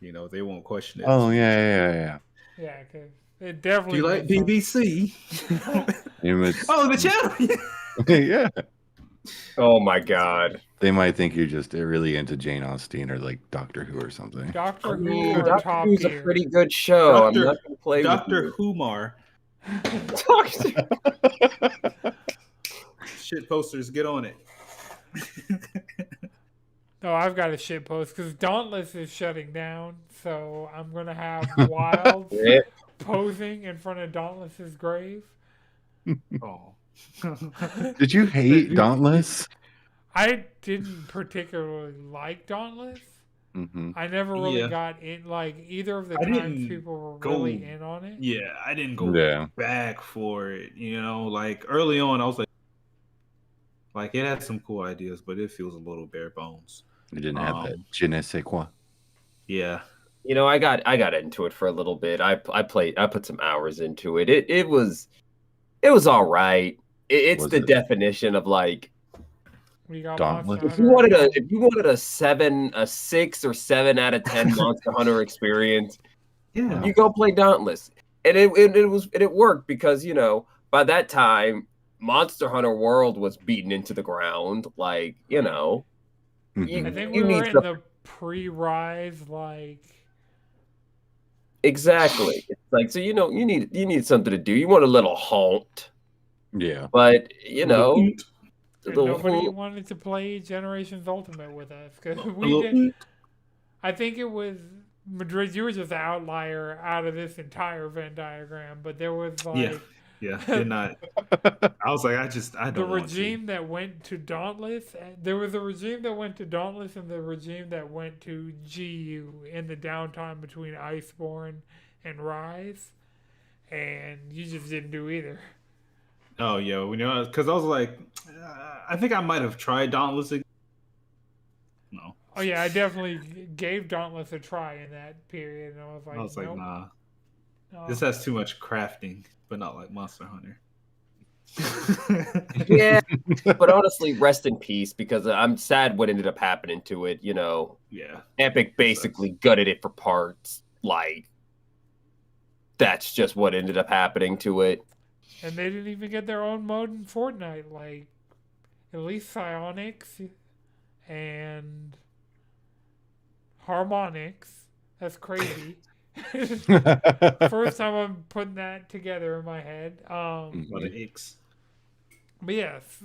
they won't question it. Oh yeah. Yeah, because it Do definitely. you like makes sense. BBC? It's, Oh, the channel. yeah. oh my god! They might think you're just really into Jane Austen or like Doctor Who or something. Doctor I Who mean, or Doctor Top Who's a Gear? pretty good show. I'm not gonna play Dr. with Humar. you. Doctor. Shit posters, get on it. No, I've got a shit post because Dauntless is shutting down, so I'm gonna have Wild Yeah. posing in front of Dauntless's grave. Oh. Did you hate Dauntless? I didn't particularly like Dauntless. Mm-hmm. I never really Yeah. got in like either of the I times didn't people were go- really in on it. Yeah, I didn't go Yeah. back for it. Like early on, I was like it had some cool ideas, but it feels a little bare bones. It didn't have that je ne sais quoi. Yeah. I got into it for a little bit. I put some hours into it. It was all right. It's Was the it? definition of like We got Dauntless. Monster if you Hunter. wanted a 6 or 7 out of 10 Monster Hunter experience, Yeah. you go play Dauntless. And it worked because, by that time Monster Hunter World was beaten into the ground. Like, Mhm. I think you we were need in some- the pre-rise like. exactly. It's like, so you need something to do. You want a little haunt, Yeah. but And nobody wanted to play Generations Ultimate with us because we did. I think it was Madrid. You were just an outlier out of this entire Venn diagram, but there was like Yeah. Did not. I was like, I don't the want to. regime that went to Dauntless. There was a regime that went to Dauntless and the regime that went to GU in the downtime between Iceborne and Rise, and you just didn't do either. Oh yeah, because I was like, I think I might have tried Dauntless again. No, Oh yeah, I definitely gave Dauntless a try in that period, and I was like, nope. nah, No. this has too much crafting, but not like Monster Hunter. yeah. But honestly, rest in peace because I'm sad what ended up happening to it. Yeah, Epic basically gutted it for parts. Like, that's just what ended up happening to it. And they didn't even get their own mode in Fortnite. Like, at least Psionics and Harmonix. That's crazy. First time I'm putting that together in my head. a lot of aches. But yes,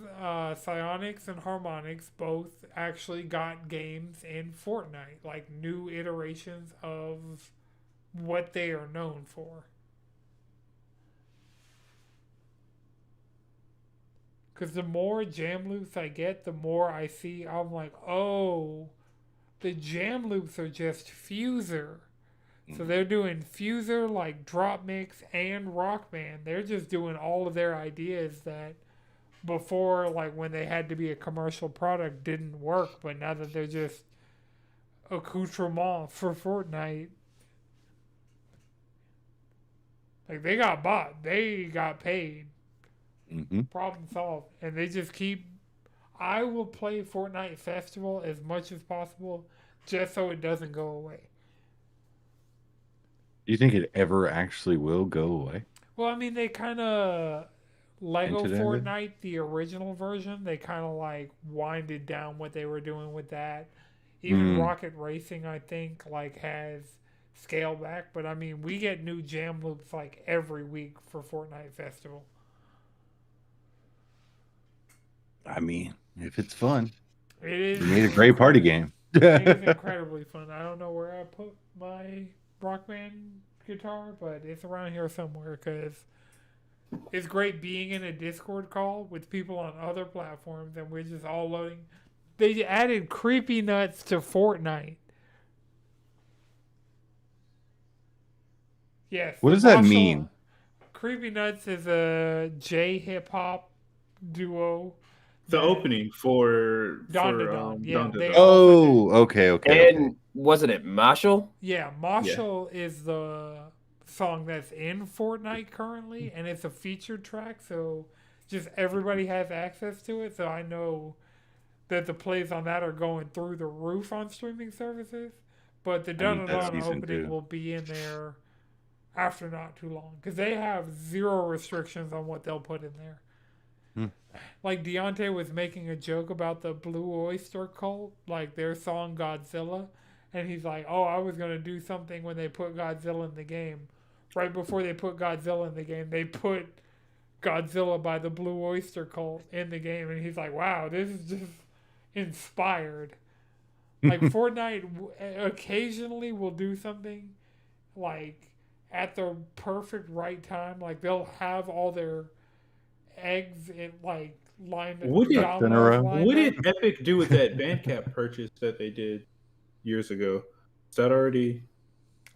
Psionics and Harmonix both actually got games in Fortnite. Like, new iterations of what they are known for. Because the more jam loops I get, the more I see, I'm like, oh, The jam loops are just Fuser. So Mhm. they're doing Fuser, like Drop Mix and Rock Band. They're just doing all of their ideas that before, like when they had to be a commercial product, didn't work. But now that they're just accoutrement for Fortnite, like they got bought, they got paid, Mm-hmm. problem solved, and they just keep. I will play Fortnite Festival as much as possible, just so it doesn't go away. Do you think it ever actually will go away? Well, I mean, they kind of Lego Into that? Fortnite, the original version, they kind of like winded down what they were doing with that. Even Mm. Rocket Racing, I think, like has scaled back. But I mean, we get new jam loops like every week for Fortnite Festival. I mean, if it's fun, It is. you made a great party game. It is incredibly fun. I don't know where I put my Rock Band guitar, but it's around here somewhere because it's great being in a Discord call with people on other platforms and we're just all loading. They added Creepy Nuts to Fortnite. Yes. What does that mean? Creepy Nuts is a J hip hop duo. The opening for Don to Don. Yeah, Don to they Don. Oh, okay. And wasn't it Marshall? Yeah, Marshall is the song that's in Fortnite currently, and it's a featured track, so just everybody has access to it. So I know that the plays on that are going through the roof on streaming services. But the Dun need that Dun season opening too. will be in there after not too long because they have zero restrictions on what they'll put in there. Like Deontay was making a joke about the Blue Oyster Cult, like their song Godzilla, and he's like, "Oh, I was gonna do something when they put Godzilla in the game." Right before they put Godzilla in the game, they put Godzilla by the Blue Oyster Cult in the game, and he's like, "Wow, this is just inspired." Like Fortnite occasionally will do something like at the perfect right time. Like they'll have all their eggs in like lined What did- Ducks in a row? What did Epic do with that Bandcamp purchase that they did years ago? Is that already?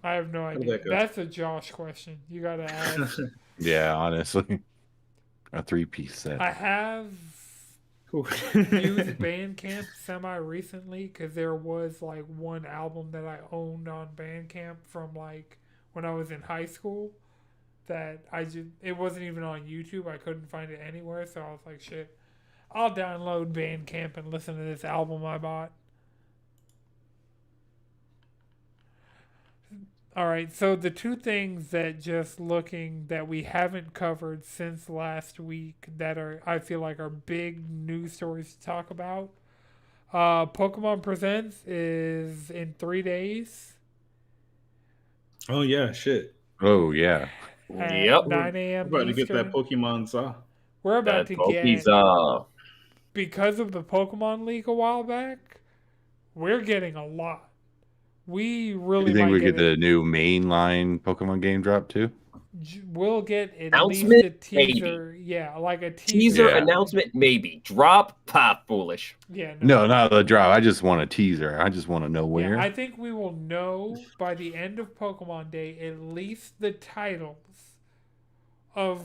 I have no did idea. that go? That's a Josh question. You gotta ask. Yeah, honestly. A 3-piece set. I have Cool. used Bandcamp semi recently because there was like one album that I owned on Bandcamp from like when I was in high school that it wasn't even on YouTube. I couldn't find it anywhere, so I was like, shit, I'll download Bandcamp and listen to this album I bought. All right, so the two things that just looking that we haven't covered since last week that are I feel like are big news stories to talk about. Pokemon Presents is in 3 days. Oh yeah, shit. Oh, yeah. At Yep. 9 We're a.m. about to get Eastern. that Pokemon Za. We're about That to get Pokémon. because of the Pokemon League a while back. We're getting a lot. We really You think might we get get the new mainline Pokemon game drop too? We'll get at Announcement? least a teaser. Yeah, like a Teaser Yeah. announcement, maybe. Drop, pop, foolish. Yeah, No, not the drop. I just want a teaser. I just want to know where. Yeah, I think we will know by the end of Pokemon Day at least the titles of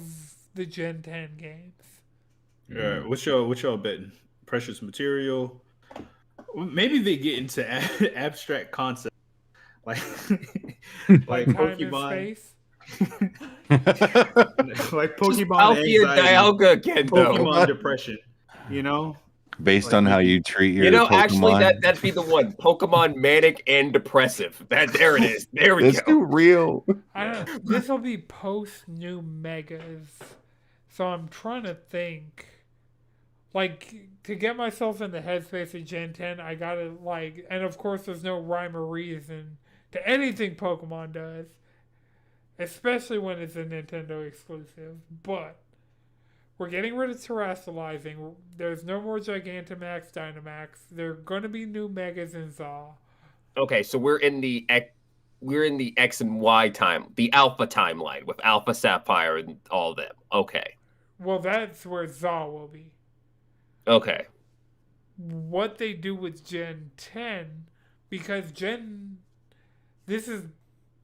the Gen 10 games. Yeah, what y'all betting? Precious material. Maybe they get into abstract concepts like like Time and Pokemon, space. like Pokemon Alfie or anxiety, Dialga again, though. Pokemon depression. You know, Based Like on how maybe- you treat your You know, Pokemon. actually, that'd be the one. Pokemon manic and depressive. There it is. There we It's go. too real. I don't know. This will be post new megas. So I'm trying to think. Like, to get myself in the headspace of Gen 10, I gotta, like, and of course, there's no rhyme or reason to anything Pokemon does, especially when it's a Nintendo exclusive. But we're getting rid of terrestrializing. There's no more Gigantamax, Dynamax. There are gonna be new megas in Zaw. Okay, so we're in the X and Y time, the Alpha timeline with Alpha Sapphire and all them. Okay. Well, that's where Zaw will be. Okay. What they do with Gen 10, because this is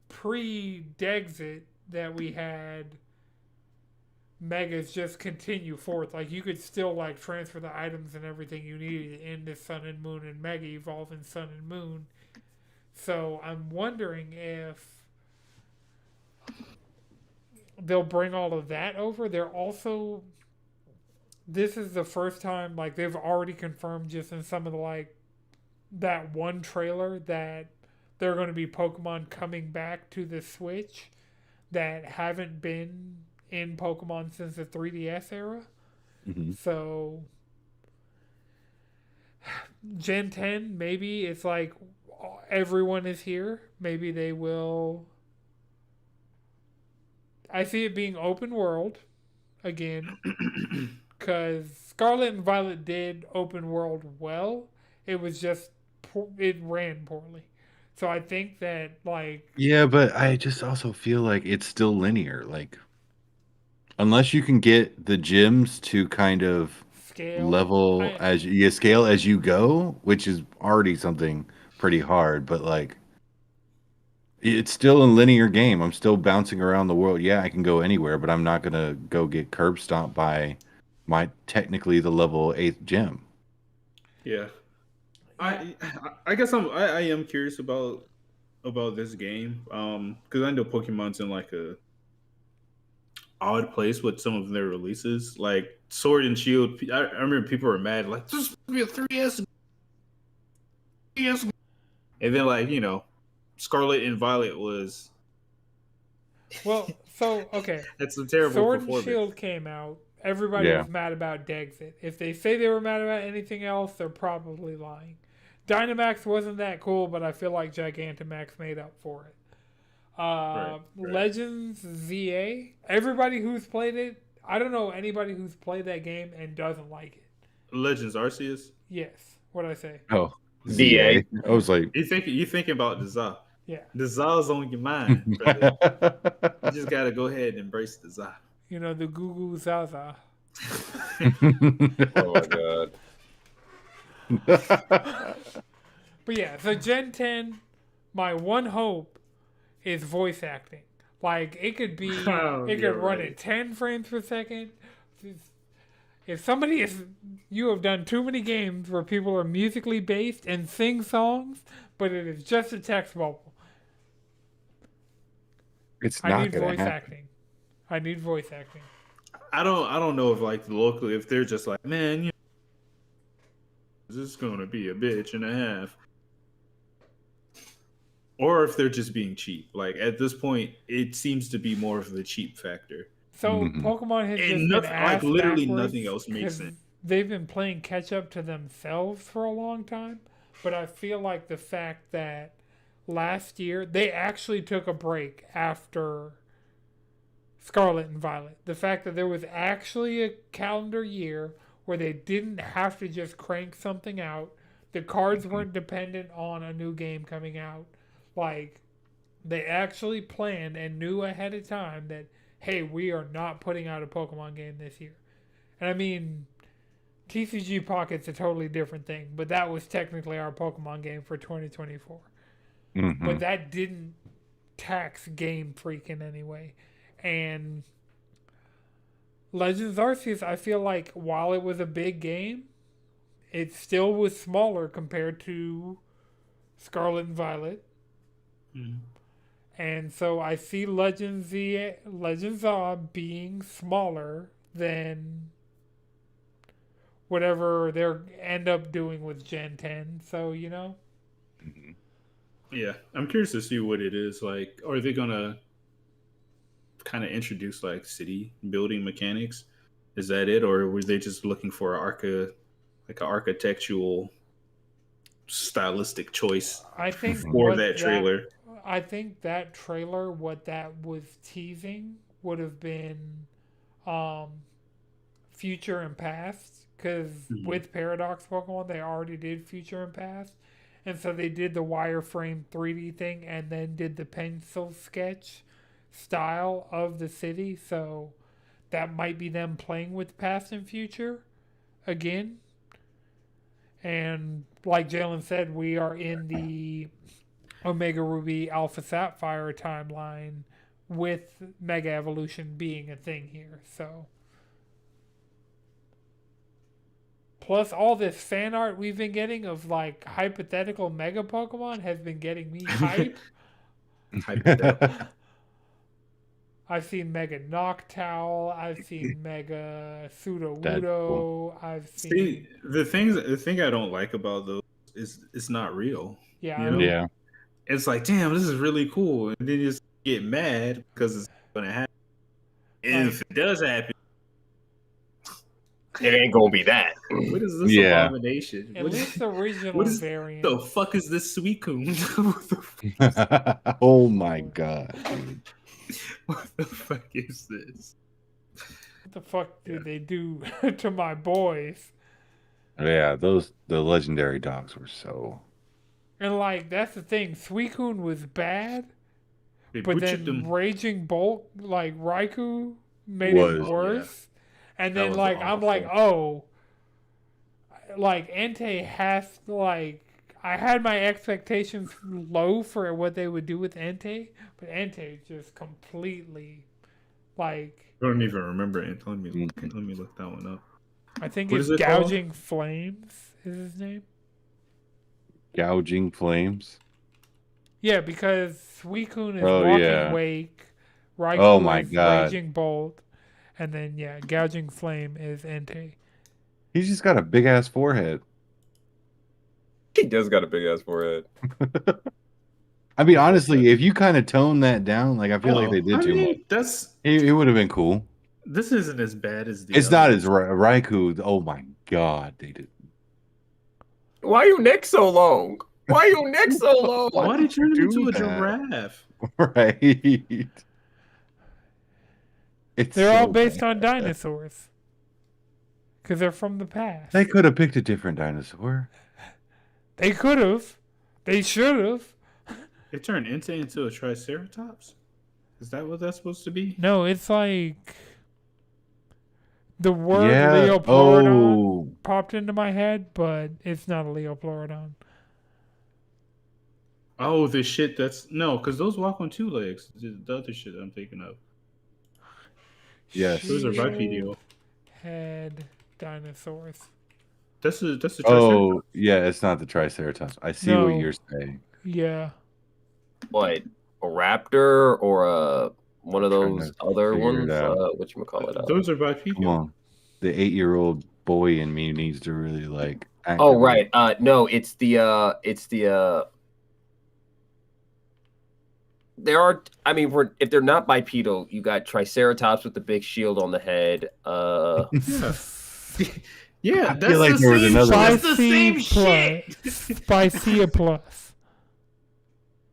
pre-Dexit that we had Megas just continue forth. Like, you could still, like, transfer the items and everything you needed into Sun and Moon and Mega Evolve in Sun and Moon. So I'm wondering if they'll bring all of that over. They're also... This is the first time, like, they've already confirmed just in some of the, like, that one trailer that there are going to be Pokemon coming back to the Switch that haven't been in Pokemon since the 3DS era. Mm-hmm. So, Gen 10, maybe it's like everyone is here. Maybe they will. I see it being open world again. Because Scarlet and Violet did open world well. It was just, it ran poorly. So I think that, like... Yeah, but I just also feel like it's still linear. Like, unless you can get the gyms to kind of level as you scale as you go, which is already something pretty hard, but like, it's still a linear game. I'm still bouncing around the world. Yeah, I can go anywhere, but I'm not gonna go get curb stomped by my technically the level 8th gym. Yeah. I guess I am curious about this game because I know Pokemon's in like a odd place with some of their releases, like Sword and Shield. I remember people were mad like this is be a 3DS, and then like Scarlet and Violet was. Well, so okay, that's a terrible Sword performance. and Shield came out. Everybody was mad about Dexit. If they say they were mad about anything else, they're probably lying. Dynamax wasn't that cool, but I feel like Gigantamax made up for it. Right. Legends ZA. Everybody who's played it, I don't know anybody who's played that game and doesn't like it. Legends Arceus? Yes. What'd I say? Oh, ZA. I was like, you thinking about the ZA. Yeah. The ZA's on your mind, brother. You just gotta go ahead and embrace the ZA. You know, the Goo Goo Zaza. Oh my god. But yeah, so Gen 10, my one hope is voice acting. Like, it could be, it could run at 10 frames per second. If somebody is, you have done too many games where people are musically based and sing songs, but it is just a text bubble. It's not I need voice happen. acting. I need voice acting. I don't know if like locally if they're just like, man, this is gonna be a bitch and a half. Or if they're just being cheap. Like at this point, it seems to be more of the cheap factor. So Pokemon has just been asked literally nothing else makes sense. They've been playing catch up to themselves for a long time, but I feel like the fact that last year they actually took a break after Scarlet and Violet. The fact that there was actually a calendar year where they didn't have to just crank something out. The cards weren't dependent on a new game coming out. Like, they actually planned and knew ahead of time that, hey, we are not putting out a Pokemon game this year. And I mean, TCG Pocket's a totally different thing, but that was technically our Pokemon game for 2024. Mm-hmm. But that didn't tax Game Freak in any way. And Legends Arceus, I feel like while it was a big game, it still was smaller compared to Scarlet and Violet. Mm-hmm. And so I see Legends being smaller than whatever they end up doing with Gen 10. So, Yeah, I'm curious to see what it is like. Are they gonna kind of introduce like city building mechanics? Is that it, or were they just looking for an architectural stylistic choice? I think for that trailer. I think that trailer, what that was teasing, would have been future and past, because with Paradox Pokemon they already did future and past, and so they did the wireframe 3D thing and then did the pencil sketch style of the city. So that might be them playing with past and future again. And like Jalen said, we are in the Omega Ruby Alpha Sapphire timeline with Mega Evolution being a thing here. So, plus all this fan art we've been getting of like hypothetical Mega Pokemon has been getting me hype. Hypothetical. I've seen Mega Noctowl. I've seen Mega That's Sudowoodo. cool. I've seen. See, the thing I don't like about those is it's not real. Yeah, You know? Yeah. It's like, damn, this is really cool, and then you just get mad because it's gonna happen. And if it does happen, It ain't gonna be that. what is this Yeah. abomination? At What least the original what is- variant. the fuck is this Suicune? Oh my god, dude. What the fuck is this? What the fuck did they do to my boys? Yeah, the legendary dogs were so. And like that's the thing, Suicune was bad, They but butchered then them. Raging Bolt, like Raikou, made Was, it worse. And That then was like I'm like, awful. oh, like Entei has to, like I had my expectations low for what they would do with Entei, but Entei just completely like I don't even remember it. Let me Mm-mm. look that one up. I think What it's is it called? Gouging Flames is his name. Gouging flames. Yeah, because Suicune is Oh, Walking yeah. Wake, Raikou Oh, my is God. Raging Bolt, and then yeah, Gouging Flame is Entei. He's just got a big ass forehead. He does got a big ass forehead. I mean, honestly, if you kind of tone that down, like I feel like they did too much. That's It would have been cool. this isn't as bad as the. It's other not ones. as Raikou. Oh my god, they did. Why your neck so long? Why your neck so long? Why did you turn him do into a that? giraffe? Right. It's They're all so based bad. on dinosaurs, because they're from the past. They could have picked a different dinosaur. They could have. They should have. They turned Entei into a Triceratops. Is that what that's supposed to be? No, it's like the word Yeah. Leopleurodon Oh. popped into my head, but it's not a Leopleurodon. Oh, the shit that's no, because those walk on two legs. The other shit I'm thinking of. Yes. Those are bipedal. Head dinosaurs. That's the Triceratops. Oh, yeah. It's not the Triceratops. I see No. what you're saying. Yeah. What, a raptor or one of Trying those to other figure ones? it out. Whatchamacallit? Those are bipedal. Come on. The 8-year-old boy in me needs to really like. Oh activate. right. No, it's the there are, I mean, if they're not bipedal, you got Triceratops with the big shield on the head. Yeah, I that's feel like the there was same. another one. That's the same shit. Spicia Plus.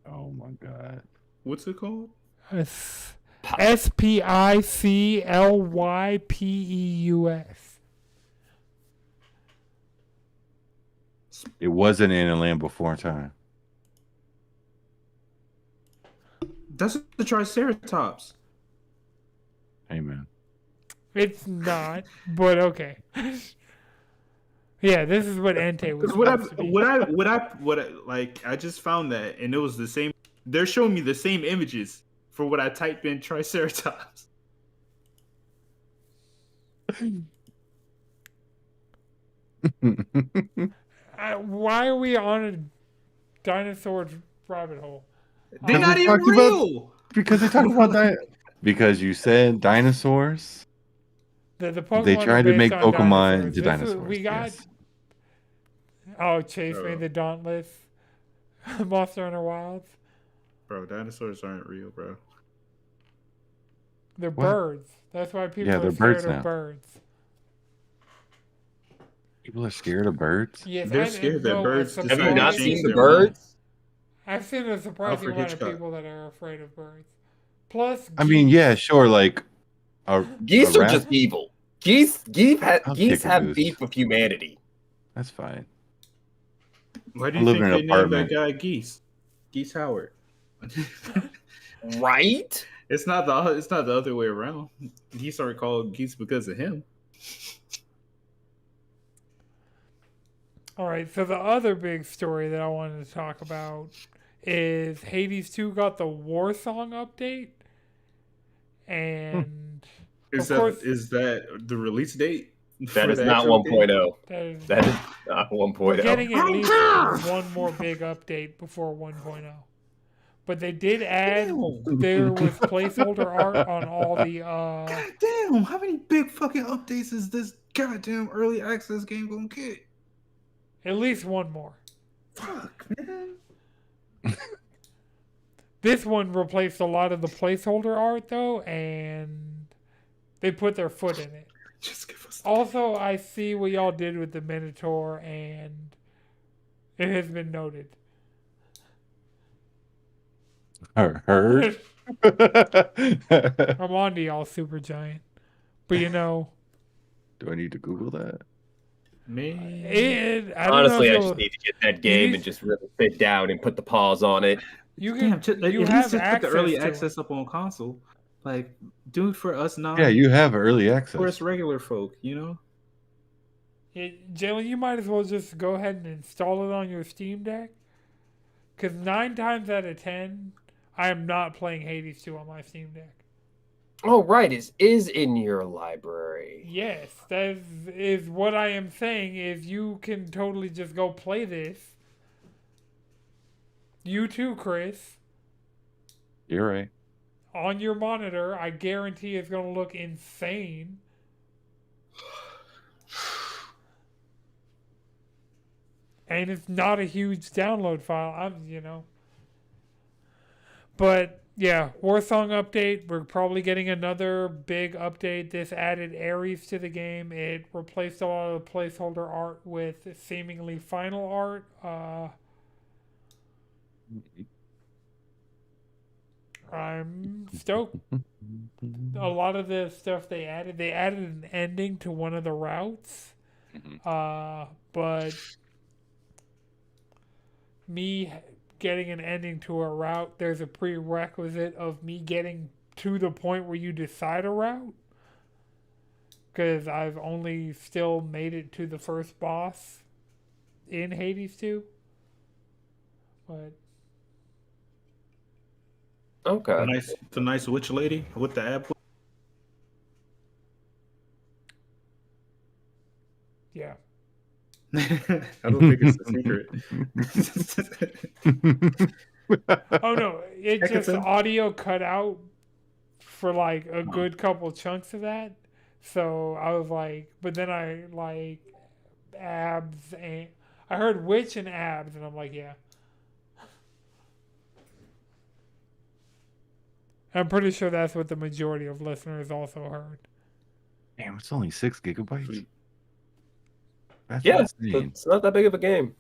Oh my god. What's it called? Spiclypeus. It wasn't in a Land Before Time. That's the Triceratops. Hey man. It's not, but okay. Yeah, this is what Entei was supposed to be. Like I just found that, and it was the same. They're showing me the same images for what I typed in Triceratops. Why are we on a dinosaur rabbit hole? They're not even talking about- real. Because they talk about that. Because you said dinosaurs. The Pokemon They tried to are make based on Pokemon dinosaurs. into This is- dinosaurs. We got yes. Chase made Oh. the Dauntless Monster Hunter Wilds. Bro, dinosaurs aren't real, bro. They're What? birds. That's why people Yeah, are they're scared birds of now. birds. People are scared of birds. Yes, They're I scared that know a birds surprising- Have you not Change seen the their birds? I've seen a surprising Alfred amount Hitchcock. of people that are afraid of birds. Plus, I mean, geese. yeah, sure. Like a Geese a are rat? just evil. Geese I'll kick a have goose. beef with humanity. That's fine. Why do I you live think in they an named that apartment. guy Geese? Geese Howard. Right? It's not the other way around. Geese aren't called geese because of him. All right, so the other big story that I wanted to talk about is Hades 2 got the Warsong update. And Is of course, that the release date? That is the not actual 1.0. that That is not 1.0. we're getting at least one more big update before 1.0. But they did add there was placeholder art on all the God damn, how many big fucking updates is this goddamn early access game gonna get? at least one more. Fuck, man. This one replaced a lot of the placeholder art though, and they put their foot in it. Just give us. Also, I see what y'all did with the Minotaur, and it has been noted. Heard. I'm on to y'all, Super Giant. But you know, Do I need to Google that? Man. I don't Honestly, know I if just need to get that game and just really sit down and put the pause on it. you can. Damn, You at have least just put the early to it. access up on console. Like, do it for us now. Yeah, you have early For access. us regular folk, you know? Jalen, you might as well just go ahead and install it on your Steam Deck. Because 9 times out of 10, I am not playing Hades 2 on my Steam Deck. Oh, right. It is in your library. Yes, that is what I am saying is you can totally just go play this. You too, Chris. You're right. On your monitor, I guarantee it's going to look insane. And it's not a huge download file. But yeah, Warsong update. We're probably getting another big update. This added Ares to the game. It replaced a lot of the placeholder art with seemingly final art. I'm stoked. A lot of the stuff they added an ending to one of the routes. But me getting an ending to a route, there's a prerequisite of me getting to the point where you decide a route. Because I've only still made it to the first boss in Hades 2. But Okay. The nice witch lady with the ab. yeah. I don't think it's a secret. Oh no, it just Hecate? audio cut out for like a good couple chunks of that. So I was like, but then I like abs and I heard witch and abs, and I'm like, yeah. I'm pretty sure that's what the majority of listeners also heard. Damn, it's only 6 gigabytes. That's Yeah, insane. it's not that big of a game.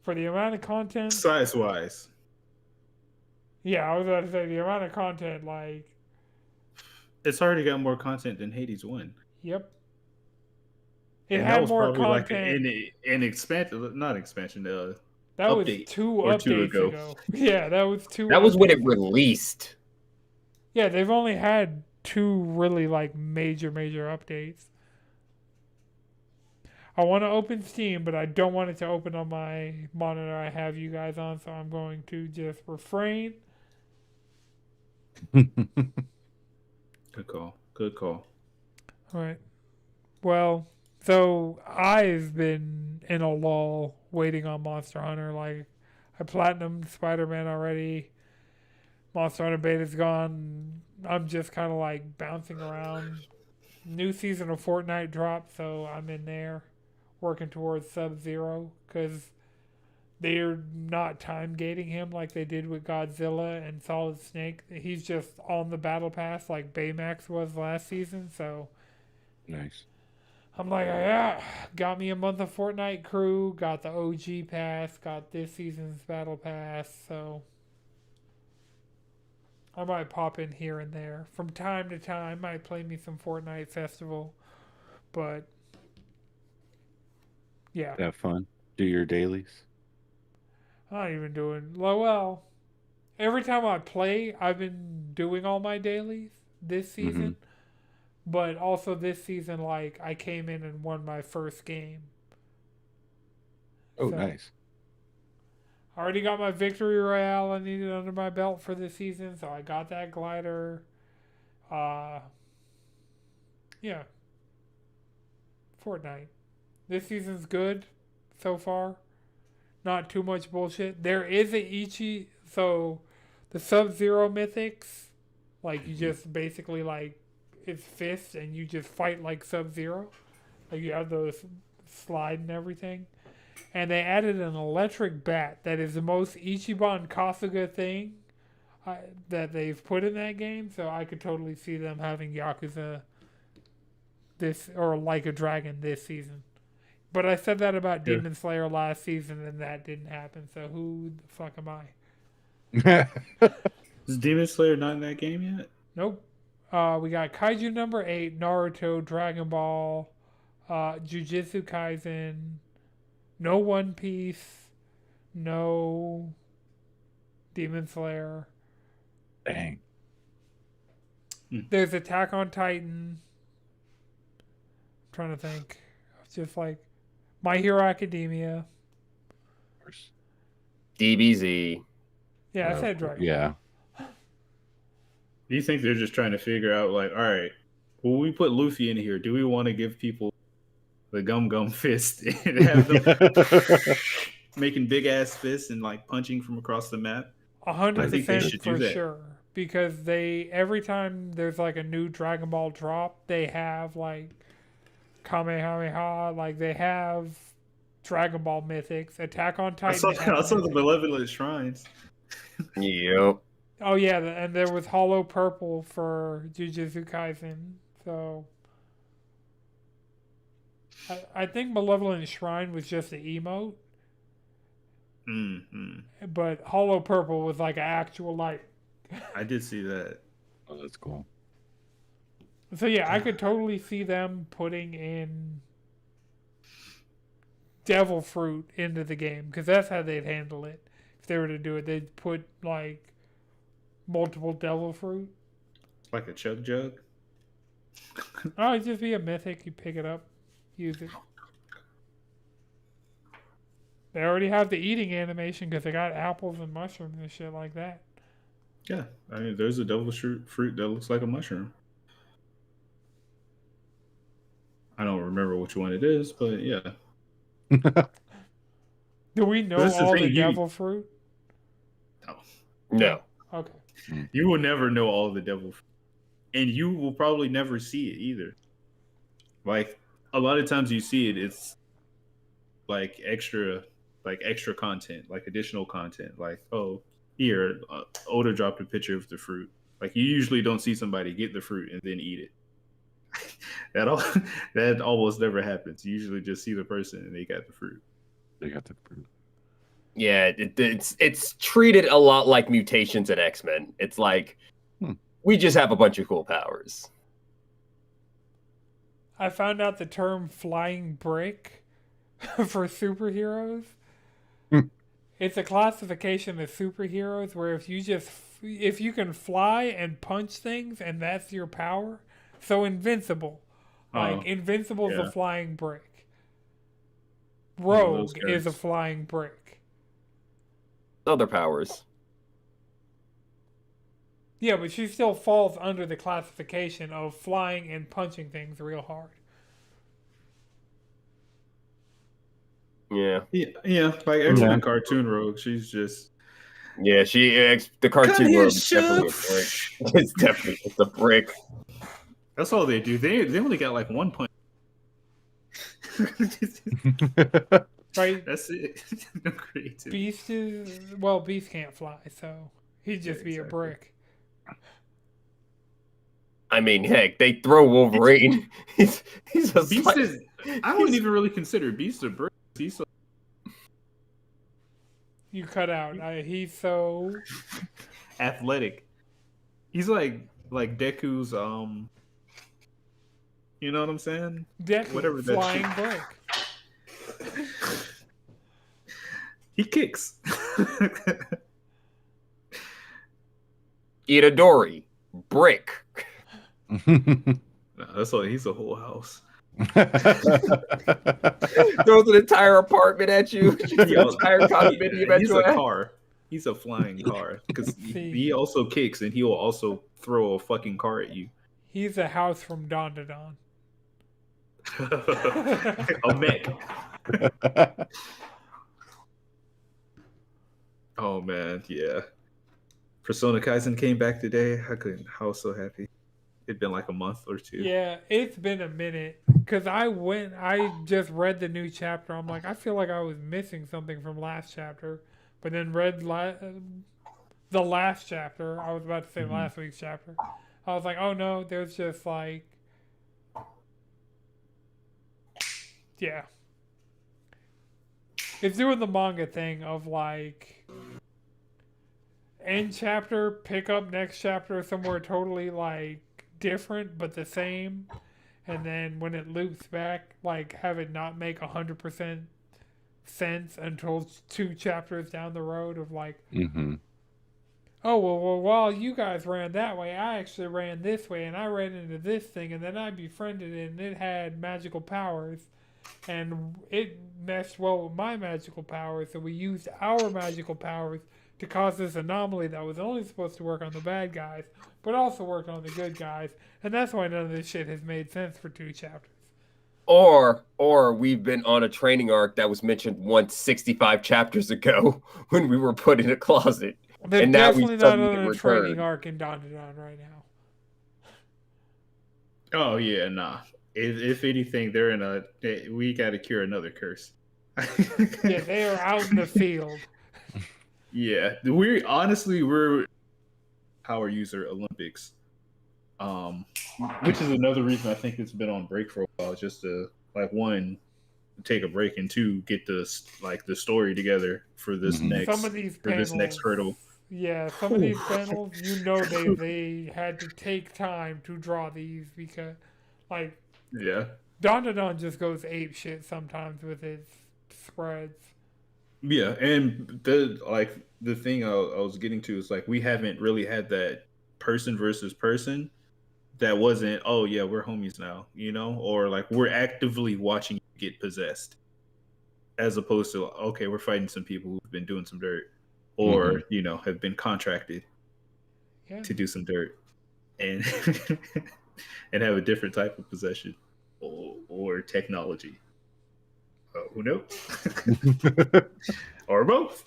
For the amount of content, Size wise. yeah, I was about to say the amount of content, like, It's already got more content than Hades 1. yep. It And had that was more probably content. like an expansion, not expansion, that was update 2 or two updates ago. ago. Yeah, that was 2. That was when it updates. released. Yeah, they've only had 2 really like major updates. I want to open Steam, but I don't want it to open on my monitor I have you guys on, so I'm going to just refrain. Good call. Good call. All right. Well, so I've been in a lull waiting on Monster Hunter. Like, I platinumed Spider-Man already. Monster Hunter beta's gone. I'm just kind of like bouncing around. New season of Fortnite dropped, so I'm in there working towards Sub-Zero because they're not time gating him like they did with Godzilla and Solid Snake. He's just on the battle pass like Baymax was last season, so Nice. I'm like, yeah, got me a month of Fortnite crew, got the OG pass, got this season's battle pass, so I might pop in here and there. From time to time, might play me some Fortnite Festival, but yeah. Have fun. Do your dailies. I'm not even doing well. Every time I play, I've been doing all my dailies this season. But also this season, like, I came in and won my first game. Oh, So, nice. I already got my victory royale I needed under my belt for this season, so I got that glider. Yeah, Fortnite. This season's good so far. Not too much bullshit. There is a Ichi, so the Sub-Zero mythics, like you just basically like it's fists and you just fight like Sub-Zero. Like you have those slide and everything. And they added an electric bat that is the most Ichiban Kasuga thing that they've put in that game. So I could totally see them having Yakuza this or Like a Dragon this season. But I said that about Yeah. Demon Slayer last season and that didn't happen. So who the fuck am I? Is Demon Slayer not in that game yet? Nope. We got Kaiju number 8, Naruto, Dragon Ball, Jujutsu Kaisen, no One Piece, no Demon Slayer. Dang. There's Attack on Titan. I'm trying to think. Just like My Hero Academia. DBZ. Yeah, I said Dragon Yeah. Do you think they're just trying to figure out, like, all right, when we put Luffy in here, do we want to give people the gum fist and have them making big ass fists and like punching from across the map? 100% for that. sure. Because they every time there's like a new Dragon Ball drop, they have like Kamehameha, like they have Dragon Ball mythics. Attack on I Titan. saw the malevolent shrines. Yep. Oh yeah, and there was Hollow Purple for Jujutsu Kaisen. So I think Malevolent Shrine was just an emote, Mm-hmm. but Hollow Purple was like an actual like. I did see that. Oh, that's cool. So yeah, I could totally see them putting in Devil Fruit into the game because that's how they'd handle it. If they were to do it, they'd put like multiple Devil Fruit. Like a chug jug. Oh, it'd just be a mythic. You pick it up, use it. They already have the eating animation because they got apples and mushrooms and shit like that. Yeah, I mean, there's a devil fruit that looks like a mushroom. I don't remember which one it is, but yeah. Do we know This is the all the thing, you- Devil Fruit? No. Okay. You will never know all of the devil fruit. And you will probably never see it either. Like, a lot of times you see it, it's like extra content, like additional content. Like, oh, here, Oda dropped a picture of the fruit. Like, you usually don't see somebody get the fruit and then eat it. That almost never happens. You usually just see the person and they got the fruit. They got the fruit. Yeah, it's treated a lot like mutations in X-Men. It's like we just have a bunch of cool powers. I found out the term flying brick for superheroes. It's a classification of superheroes where if you can fly and punch things and that's your power. So Invincible. Invincible's a flying brick. Rogue is a flying brick. Other powers. Yeah, but she still falls under the classification of flying and punching things real hard. Yeah. Yeah, like X-Men cartoon Rogue. She's just the cartoon world is definitely a brick. It's definitely just a brick. That's all they do. They only got like one punch. Right? That's it. No creativity. Beast can't fly, so he'd just be a brick. I mean, heck, they throw Wolverine. he's a Beast is. I wouldn't even really consider Beast a brick. He's so You cut out. He's so athletic. He's like Deku's you know what I'm saying? Deku, Whatever that flying shit- brick. He kicks. Itadori, brick. No, that's all. He's a whole house. Throws an entire apartment at you. An Yo, entire condominium at he's your a ass. car. He's a flying car because See. he also kicks and he will also throw a fucking car at you. He's a house from dawn to dawn. A mech. Oh man, yeah. Persona Kaizen came back today. I was so happy. It'd been like a month or two. Yeah, it's been a minute. Because I just read the new chapter. I'm like, I feel like I was missing something from last chapter. But then read the last chapter. I was about to say last week's chapter. I was like, oh no, there's just like. Yeah. It's doing the manga thing of like. End chapter, pick up next chapter somewhere totally like different but the same. And then when it loops back, like have it not make 100% sense until 2 chapters down the road of like, oh well, while you guys ran that way, I actually ran this way, and I ran into this thing, and then I befriended it, and it had magical powers, and it meshed well with my magical powers, so we used our magical powers to cause this anomaly that was only supposed to work on the bad guys, but also worked on the good guys, and that's why none of this shit has made sense for 2 chapters. Or we've been on a training arc that was mentioned once 65 chapters ago when we were put in a closet. They're and now definitely we not suddenly on a returned. training arc in Dawn to Dawn right now. Oh yeah, nah. If anything, we got to cure another curse. Yeah, they are out in the field. Yeah, we're power user Olympics, which is another reason I think it's been on break for a while, just to like one, take a break, and 2, get the story together for this next hurdle. Yeah, some of these panels, you know, they had to take time to draw these because, like, Yeah. Dawn to Dawn just goes ape shit sometimes with its spreads. Yeah, and the thing I was getting to is like we haven't really had that person versus person that wasn't, oh yeah, we're homies now, or like we're actively watching you get possessed, as opposed to, okay, we're fighting some people who've been doing some dirt, or have been contracted to do some dirt, and and have a different type of possession or technology. Who knows? Or both.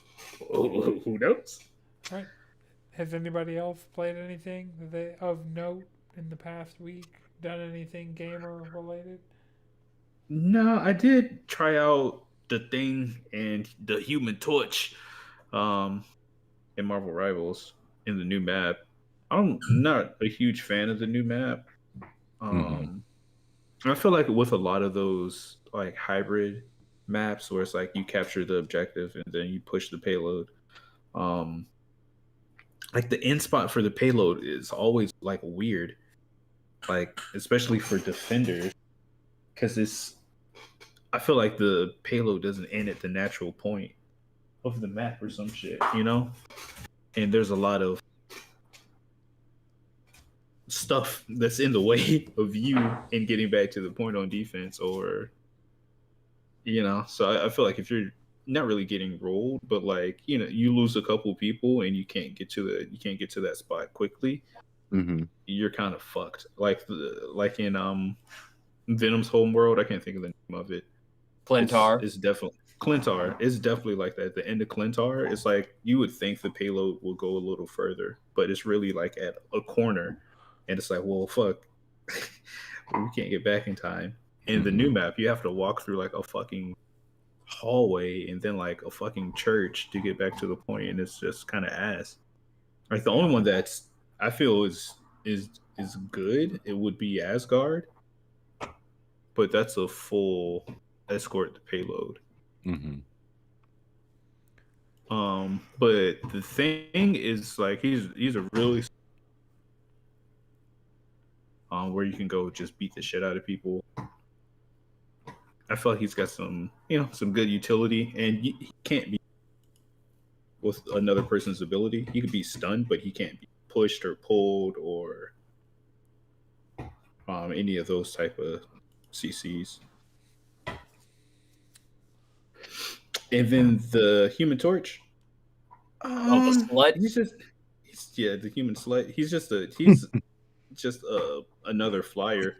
Who knows? Right. Has anybody else played anything of note in the past week? Done anything gamer related? No, I did try out the Thing and the Human Torch in Marvel Rivals in the new map. I'm not a huge fan of the new map. I feel like with a lot of those like hybrid maps where it's like you capture the objective and then you push the payload, like the end spot for the payload is always like weird, like especially for defenders, because I feel like the payload doesn't end at the natural point of the map or some shit, and there's a lot of stuff that's in the way of you in getting back to the point on defense, or so I feel like if you're not really getting rolled, but like you lose a couple people and you can't get to that spot quickly, you're kind of fucked. Like in Venom's Homeworld, I can't think of the name of it. Clintar. It's definitely Clintar. It's definitely like that. At the end of Clintar, it's like you would think the payload will go a little further, but it's really like at a corner, and it's like, well, fuck, we can't get back in time. In the new map, you have to walk through like a fucking hallway and then like a fucking church to get back to the point, and it's just kind of ass. Like the only one that's I feel is good, it would be Asgard, but that's a full escort the payload. But the thing is, like, he's a really where you can go just beat the shit out of people. I feel like he's got some good utility, and he can't be with another person's ability. He could be stunned, but he can't be pushed or pulled or any of those type of CCs. And then the Human Torch. Oh, the slut. The Human Slut. He's just another flyer,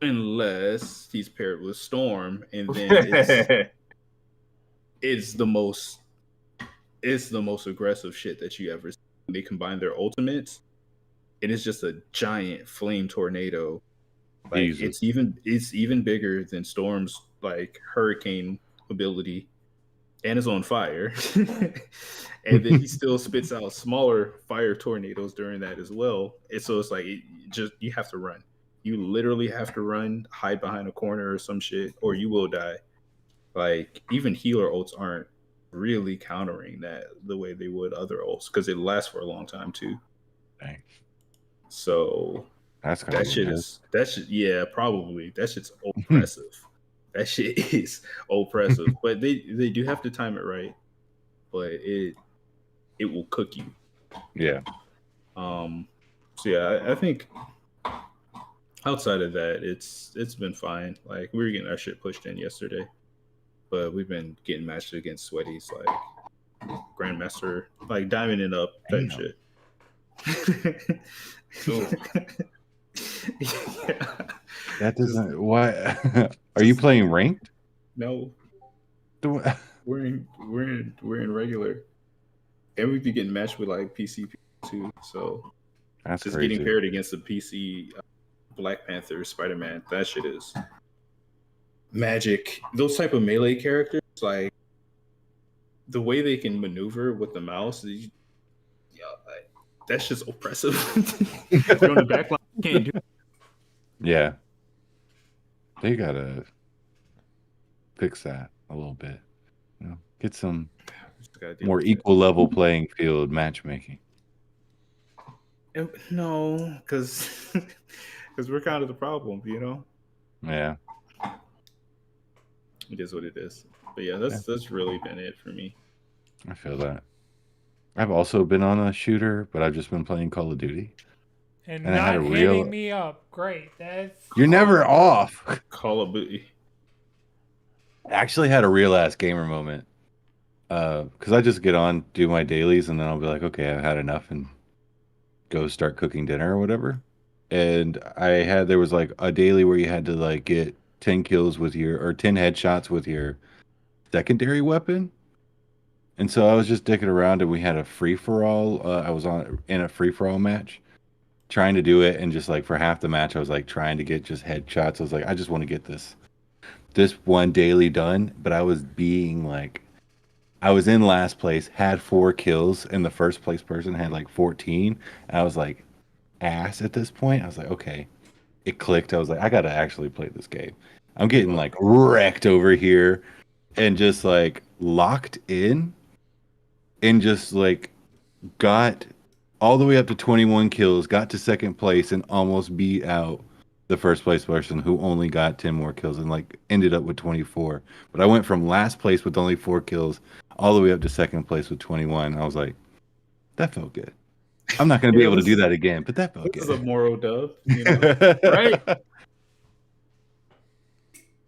unless he's paired with Storm, and then it's the most aggressive shit that you ever seen. They combine their ultimates, and it's just a giant flame tornado. Like Jesus. it's even bigger than Storm's like hurricane ability, and is on fire. And then he still spits out smaller fire tornadoes during that as well. And so it's like you have to run. You literally have to run, hide behind a corner or some shit, or you will die. Like even healer ults aren't really countering that the way they would other ults because it lasts for a long time too. Dang. So That's yeah, probably that shit's oppressive. That shit is oppressive, but they do have to time it right. But it will cook you. Yeah. So yeah, I think outside of that, it's been fine. Like we were getting our shit pushed in yesterday, but we've been getting matched against sweaties like Grandmaster, like diamond it up type shit. Yeah. That doesn't. Why are you playing ranked? No, we're in regular, and we've been getting matched with like PC people too. So that's just crazy. getting paired against the PC Black Panther, Spider-Man. That shit is magic. Those type of melee characters, like the way they can maneuver with the mouse, like, that's just oppressive. You're on the back line, you can't do it. Yeah. They gotta fix that a little bit. You know, get some more equal level playing field matchmaking. No, because we're kind of the problem, you know. Yeah. It is what it is. But yeah, that's really been it for me. I feel that. I've also been on a shooter, but I've just been playing Call of Duty. And I had not a hitting me up. Great. You're never off. Call of Duty. I actually had a real ass gamer moment. Because I just get on, do my dailies, and then I'll be like, okay, I've had enough, and go start cooking dinner or whatever. And there was like a daily where you had to like get 10 kills with 10 headshots with your secondary weapon. And so I was just dicking around, and we had a free-for-all. I was in a free-for-all match, trying to do it, and just like for half the match, I was like trying to get just headshots. I was like, I just want to get this one daily done. But I was in last place, had 4 kills, and the first place person had like 14. And I was like, ass at this point. I was like, okay, it clicked. I was like, I gotta actually play this game. I'm getting like wrecked over here, and just like locked in. And just like got all the way up to 21 kills, got to second place, and almost beat out the first place person who only got 10 more kills and like ended up with 24. But I went from last place with only 4 kills all the way up to second place with 21. I was like, that felt good. I'm not going to be able to do that again, but that felt good. This is a moral dub, you know? Right? So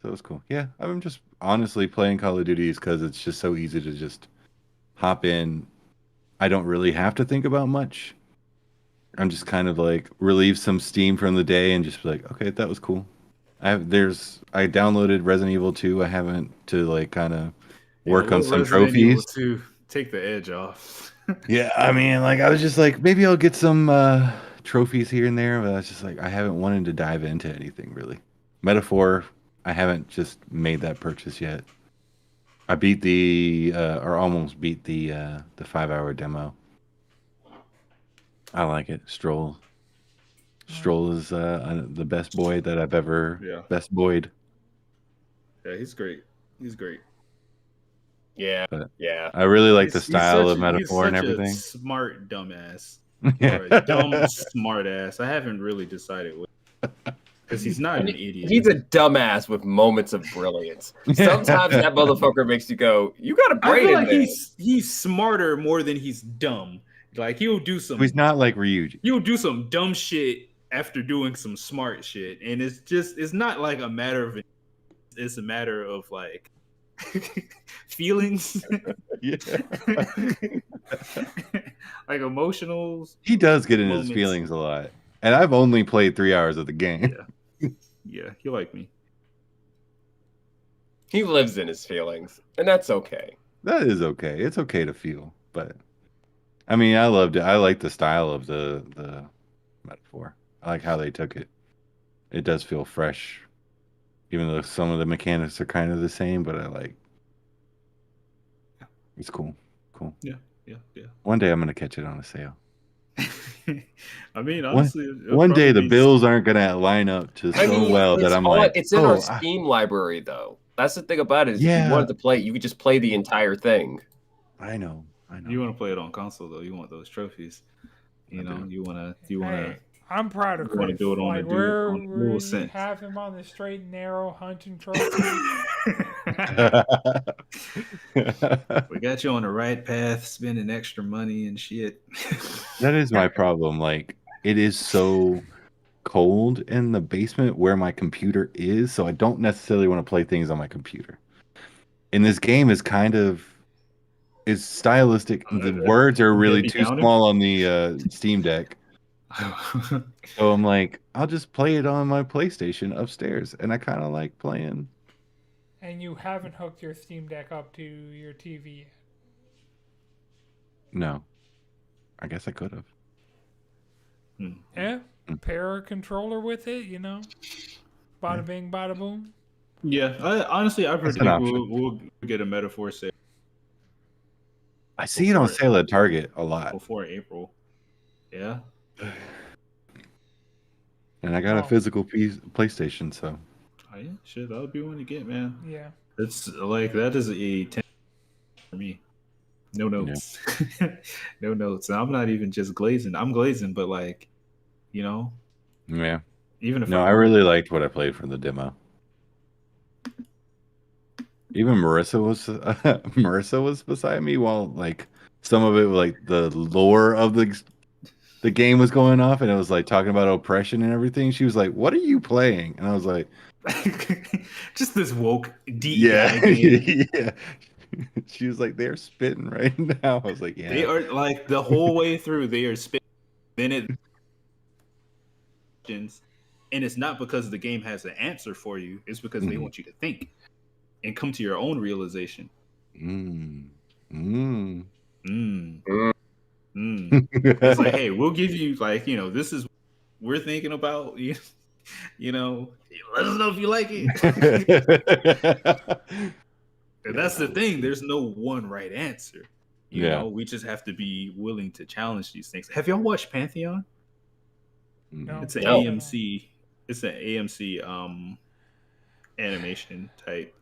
it was cool. Yeah, I'm just honestly playing Call of Duty because it's just so easy to just hop in. I don't really have to think about much. I'm just kind of like relieve some steam from the day and just be like, okay, that was cool. I downloaded Resident Evil 2. I haven't to like kind of work on some trophies to take the edge off. Yeah, I mean, like I was just like, maybe I'll get some trophies here and there, but I was just like, I haven't wanted to dive into anything really. Metaphor, I haven't just made that purchase yet. I beat or almost beat the 5-hour demo. I like it. Stroll is the best boy that I've ever best boyed. Yeah, he's great. He's great. Yeah, but yeah. I really like the style of Metaphor and everything. Smart dumbass. Or a dumb smart ass. I haven't really decided what. Because he's not an idiot. He's a dumbass with moments of brilliance. Sometimes that motherfucker makes you go, "You got a brain." I feel like he's smarter more than he's dumb. Like he'll do some. He's not like Ryuji. He'll do some dumb shit after doing some smart shit, and it's not like a matter of, it's a matter of like feelings, Yeah. like emotional He does get in his moments. feelings a lot. And I've only played 3 hours of the game. Yeah, you like me. He lives in his feelings, and that's okay. That is okay. It's okay to feel. But I mean, I loved it. I like the style of the metaphor. I like how they took it. It does feel fresh. Even though some of the mechanics are kind of the same, but I like it's cool. Cool. Yeah. One day I'm gonna catch it on a sale. I mean, honestly, One day the bills aren't gonna line up to well that I'm like, it's in our Steam library though. That's the thing about it. Is if you wanted to play, you could just play the entire thing. I know. You want to play it on console though. You want those trophies. You know, you want to. Hey, I'm proud of Chris. Do it on like, we have him on the straight and narrow hunting trophy. We got you on the right path, spending extra money and shit. That is my problem. Like, it is so cold in the basement where my computer is, so I don't necessarily want to play things on my computer. And this game is kind of stylistic. The words are really too small on the Steam Deck. So I'm like, I'll just play it on my PlayStation upstairs, and I kind of like playing. And you haven't hooked your Steam Deck up to your TV yet? No. I guess I could have. Yeah, pair a controller with it, you know. Bada bing, bada boom. Yeah, honestly, I predict we'll get a metaphor sale. I see it on sale at Target a lot before April. Yeah. And I got a physical PlayStation, so. Oh yeah, shit, that would be one to get, man. Yeah. It's like that is a 10 for me. No notes. Yeah. No notes. And I'm not even just glazing. I'm glazing, but like, you know. Yeah. Even if I really liked what I played from the demo. Even Marissa was beside me while like some of it, like the lore of the game was going off, and it was like talking about oppression and everything. She was like, "What are you playing?" And I was like, "Just this woke DEI game." Yeah. She was like, "They're spitting right now." I was like, "Yeah." They are like the whole way through. They are spitting. Then and it's not because the game has an answer for you. It's because they want you to think and come to your own realization. It's like, hey, we'll give you like, you know, this is what we're thinking about. You know, let us know if you like it. And that's the thing. There's no one right answer. You know, we just have to be willing to challenge these things. Have y'all watched Pantheon? No. It's an AMC. It's an AMC animation type.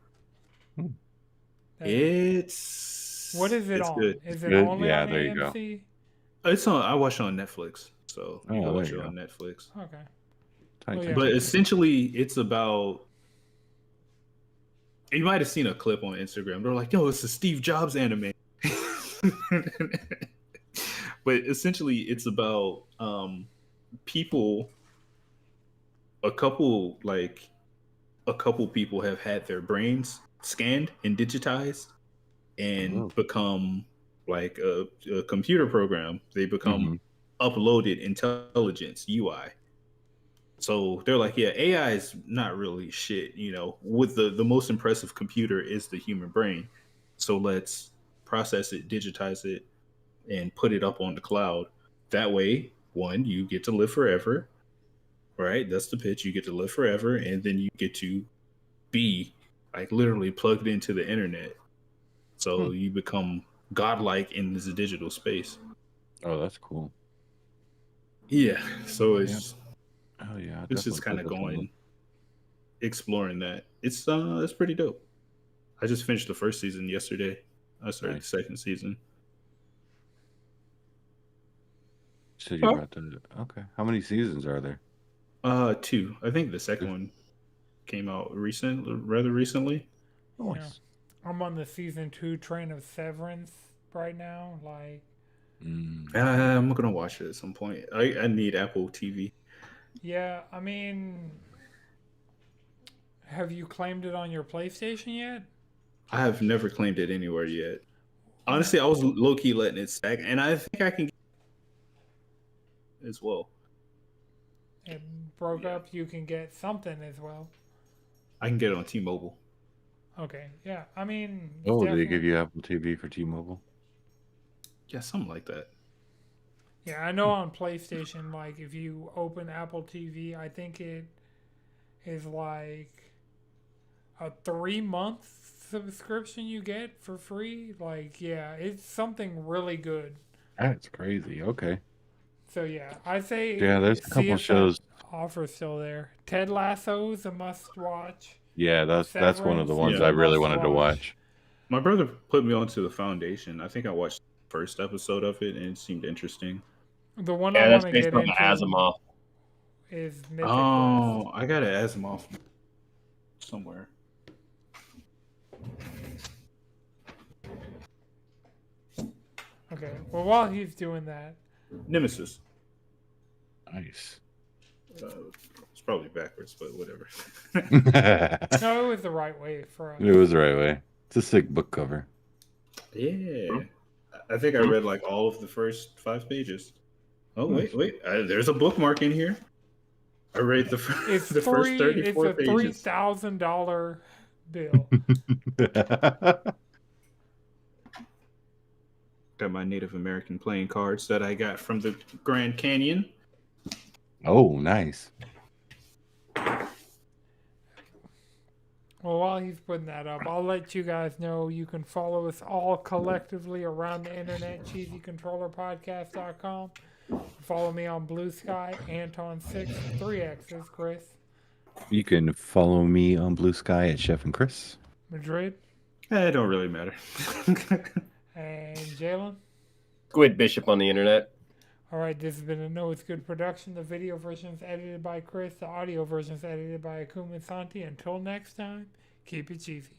It's what is it on? Good. Is it only on there AMC? You go. It's on. I watch it on Netflix, so you can watch it on Netflix. Okay. But essentially, it's about. You might have seen a clip on Instagram. They're like, "Yo, it's a Steve Jobs anime." But essentially, it's about people. A couple people have had their brains scanned and digitized and become like a computer program. They become uploaded intelligence, UI. So they're like, yeah, AI is not really shit, you know. With the most impressive computer is the human brain. So let's process it, digitize it, and put it up on the cloud. That way, one, you get to live forever. Right? That's the pitch. You get to live forever, and then you get to be like literally plugged into the internet. So you become godlike in this digital space. Oh, that's cool. Yeah. So it's it's just kind of going exploring that. It's pretty dope. I just finished the first season yesterday. I started the second season. So you're about to okay. How many seasons are there? 2. I think the second one came out rather recently. Nice. Yeah. I'm on the season 2 train of Severance right now. Like, I'm gonna watch it at some point. I need Apple TV Yeah, I mean, have you claimed it on your PlayStation yet? I have never claimed it anywhere yet. Honestly, I was low key letting it stack, and I think I can get it as well. It broke Yeah. up. You can get something as well. I can get it on T-Mobile. Okay, yeah. I mean, Oh, did they definitely. give you Apple TV for T-Mobile? Yeah, something like that. Yeah, I know on PlayStation, like if you open Apple TV, I think it is like a 3-month subscription you get for free. Like, yeah, it's something really good. That's crazy. Okay. So yeah, I say Yeah, there's a see couple if that shows. offer's still there. Ted Lasso is a must watch. Yeah, that's one of the Severance ones is Yeah. I a really must wanted to watch. My brother put me onto the Foundation. I think I watched the first episode of it, and it seemed interesting. The one I Yeah, want that's to based get on the into Asimov. is Mythic Quest. Oh, I got an Asimov somewhere. Okay, well while he's doing that, Nemesis. Nice. It's probably backwards, but whatever. It no, it was the right way for us. was the right way. It's a sick book cover. Yeah. I think I read like all of the first 5 pages. Oh, wait. There's a bookmark in here. I read the, It's the first It's 34 a pages. $3,000 bill. Got my Native American playing cards that I got from the Grand Canyon. Oh, nice. Well, while he's putting that up, I'll let you guys know you can follow us all collectively around the internet, cheesycontrollerpodcast.com. Follow me on Blue Sky, Anton6, 3X's, Chris. You can follow me on Blue Sky at Chef and Chris. Madrid, It don't really matter. and Jalen. Squid Bishop on the internet. All right, this has been a Know It's Good production. The video version is edited by Chris. The audio version is edited by Akuma Santi. Until next time, keep it cheesy.